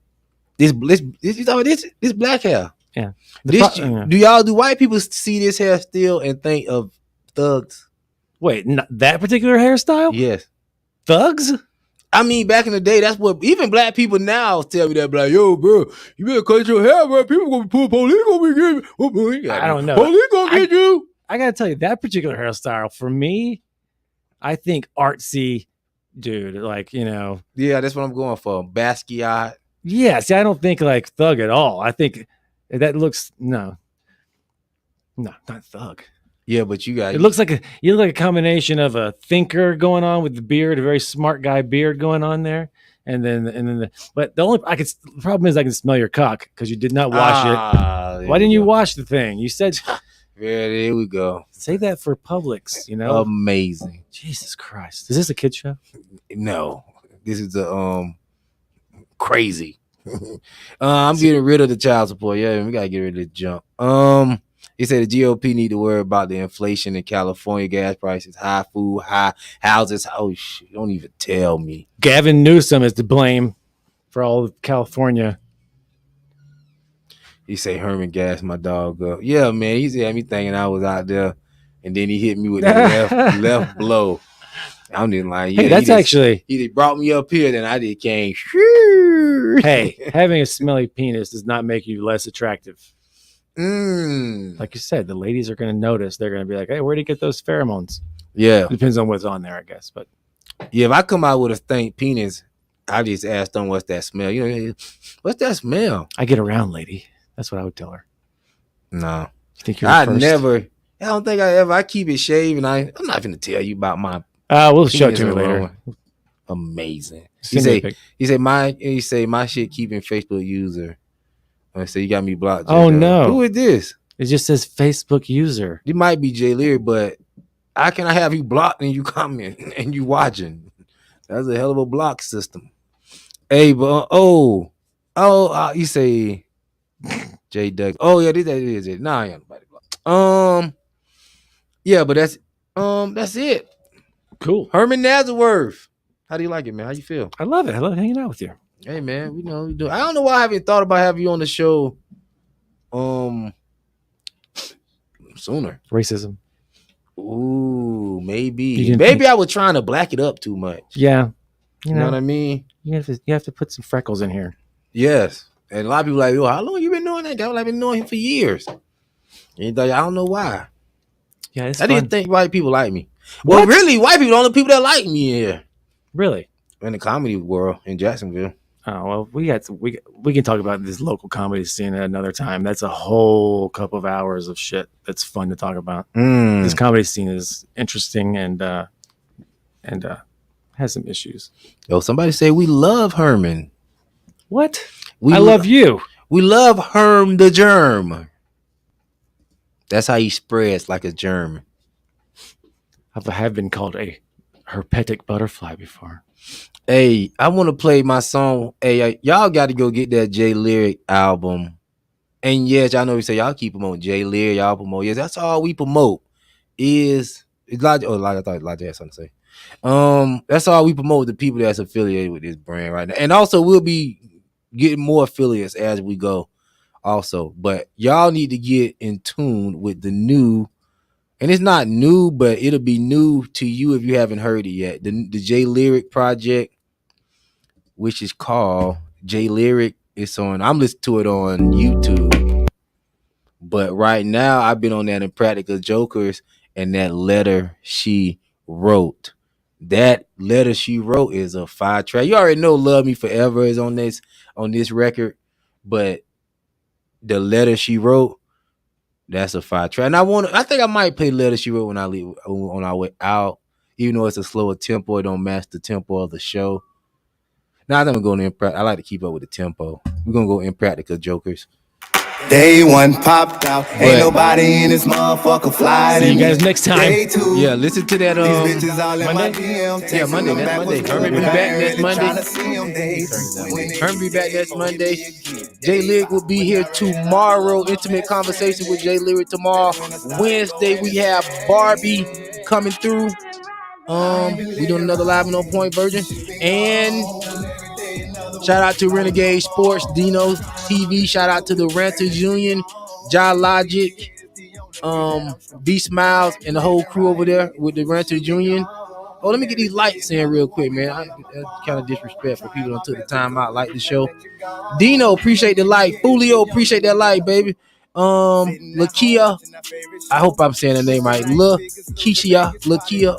This black hair. Yeah. Do white people see this hair still and think of thugs? Wait, that particular hairstyle? Yes. Thugs? I mean, back in the day, that's what even black people now tell me that, like, yo, bro, you better cut your hair, bro. People gonna pull police gonna be getting you. I don't know. Police gonna get you. I gotta tell you, that particular hairstyle for me, I think artsy dude, like, Yeah, that's what I'm going for. Basquiat. Yeah, see, I don't think like thug at all. I think that looks no, not thug. Yeah, but you got It looks like you look like a combination of a thinker going on with the beard, a very smart guy beard going on there, but the problem is I can smell your cock because you did not wash it. Why didn't you wash the thing? You said, yeah, there we go. Save that for Publix, Amazing. Jesus Christ, is this a kid show? No, this is crazy. I'm getting rid of the child support. Yeah, we gotta get rid of the junk. He said the GOP need to worry about the inflation in California, gas prices, high food, high houses. Oh shit! Don't even tell me. Gavin Newsom is to blame for all of California. He say Herman gassed my dog up. Yeah, man. He had me thinking I was out there, and then he hit me with the left blow. I'm just like, yeah. Hey, that's actually he brought me up here, then I just came. Hey, having a smelly penis does not make you less attractive. Mm. Like you said, the ladies are going to notice. They're going to be like, "Hey, where'd he get those pheromones?" Yeah, depends on what's on there, I guess. But yeah, if I come out with a stank penis, I just ask them, "What's that smell?" What's that smell? I get around, lady. That's what I would tell her. No, you think you're I don't think I ever. I keep it shaved, and I'm not going to tell you about my. We'll show it to you later. Amazing. He say my shit keeping Facebook user. I say you got me blocked. Oh no! Who is this? It just says Facebook user. You might be Jay Leary, but how can I have you blocked and you comment and you watching? That's a hell of a block system. Hey, but you say J.Doug. Oh yeah, this is it. Nah, I ain't nobody blocked. Yeah, but that's it. Cool. Herman Nazworth. How do you like it, man? How you feel? I love it. I love hanging out with you. Hey man, we do. I don't know why I haven't thought about having you on the show sooner. Racism. Ooh, maybe I was trying to black it up too much. Yeah. You know what I mean? You have to put some freckles in here. Yes. And a lot of people like, yo, how long you been knowing that guy? I've been knowing him for years. And I don't know why. Yeah, it's I fun. didn't think white people like me. Well, really, white people are the only people that like me here. Really? In the comedy world in Jacksonville. Oh, well, we can talk about this local comedy scene at another time. That's a whole couple of hours of shit that's fun to talk about. This comedy scene is interesting and has some issues. Yo, somebody say we love Herman. What? I love you. We love Herm the germ. That's how he spreads like a germ. I have been called a herpetic butterfly before. Hey, I want to play my song. Hey, y'all got to go get that J Lyric album. And yes, I know you say y'all keep promoting J Lyric, y'all promote. Yes, that's all we promote. Is Elijah? Oh, Elijah, I thought Elijah had something to say. That's all we promote. The people that's affiliated with this brand right now, and also we'll be getting more affiliates as we go. Also, but y'all need to get in tune with the new. And it's not new, but it'll be new to you if you haven't heard it yet. The J Lyric project, which is called J Lyric. I'm listening to it on YouTube. But right now I've been on that Impractical Jokers and that Letter She Wrote. That Letter She Wrote is a fire track. You already know Love Me Forever is on this record, but the Letter She Wrote, that's a fire track. And I think I might play Letter She Wrote when I leave on our way out, even though it's a slower tempo. It don't match the tempo of the show. Now I'm gonna go in. I like to keep up with the tempo. We're gonna go Impractical Jokers. Day one popped out. Ain't nobody in this motherfucker fly. See you guys next time. Day two. Yeah, listen to that. These bitches all in my Monday. DM. Yeah, Monday. That's Monday. Herman be back next Monday. Herman be back next Monday. J Lyric will be here tomorrow. Intimate conversation with J Lyric tomorrow. Wednesday we have Barbie coming through. We doing another live and on point version. And shout out to Renegade Sports, Dino TV. Shout out to the Renters Union, John Logic, B Smiles, and the whole crew over there with the Renters Union. Oh, let me get these lights in real quick, man. That's kind of disrespectful. People don't took the time out, like the show. Dino, appreciate the light. Julio, appreciate that light, baby. Lakia, I hope I'm saying the name right. Lakia,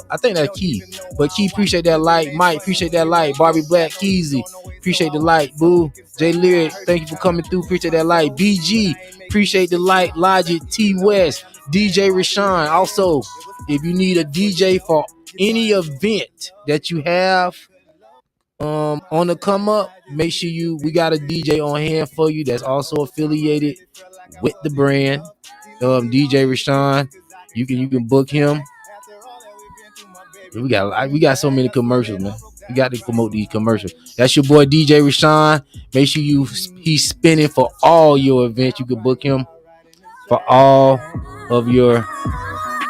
I think that's Key. But Key, appreciate that light. Mike, appreciate that light. Barbie Black, Keezy, appreciate the light. Boo, J Lyric, thank you for coming through. Appreciate that light. BG, appreciate the light. Logic, T West, DJ Rashawn. Also, if you need a DJ for any event that you have on the come up, make sure we got a DJ on hand for you that's also affiliated with the brand. DJ Rashawn, you can book him. We got so many commercials, man. We got to promote these commercials. That's your boy DJ Rashawn. Make sure he's spinning for all your events. You can book him for all of your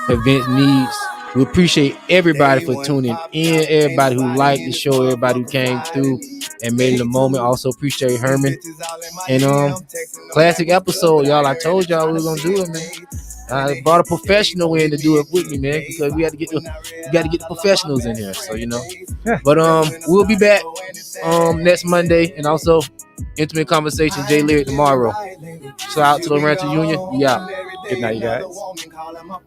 event needs. We appreciate everybody for tuning in, everybody who liked the show, everybody who came through and made it a moment. Also appreciate Herman. And classic episode, y'all. I told y'all we were gonna do it, man. I brought a professional in to do it with me, man, because we got to get the professionals in here. So Yeah. But we'll be back next Monday, and also Intimate Conversation J Lyric tomorrow. Shout out to the Rancher Union. We out. Good night, you guys. Trying my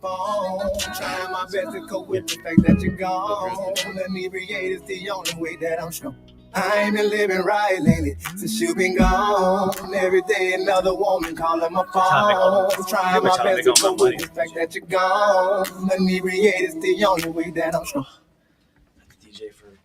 best to cope with the fact that you're gone. Inebriate is the only way that I'm strong. I ain't been living right lately since you been gone. Every day another woman calling my phone. Trying my best to cope with the fact that you're gone. Inebriate is the only way that I'm strong. DJ for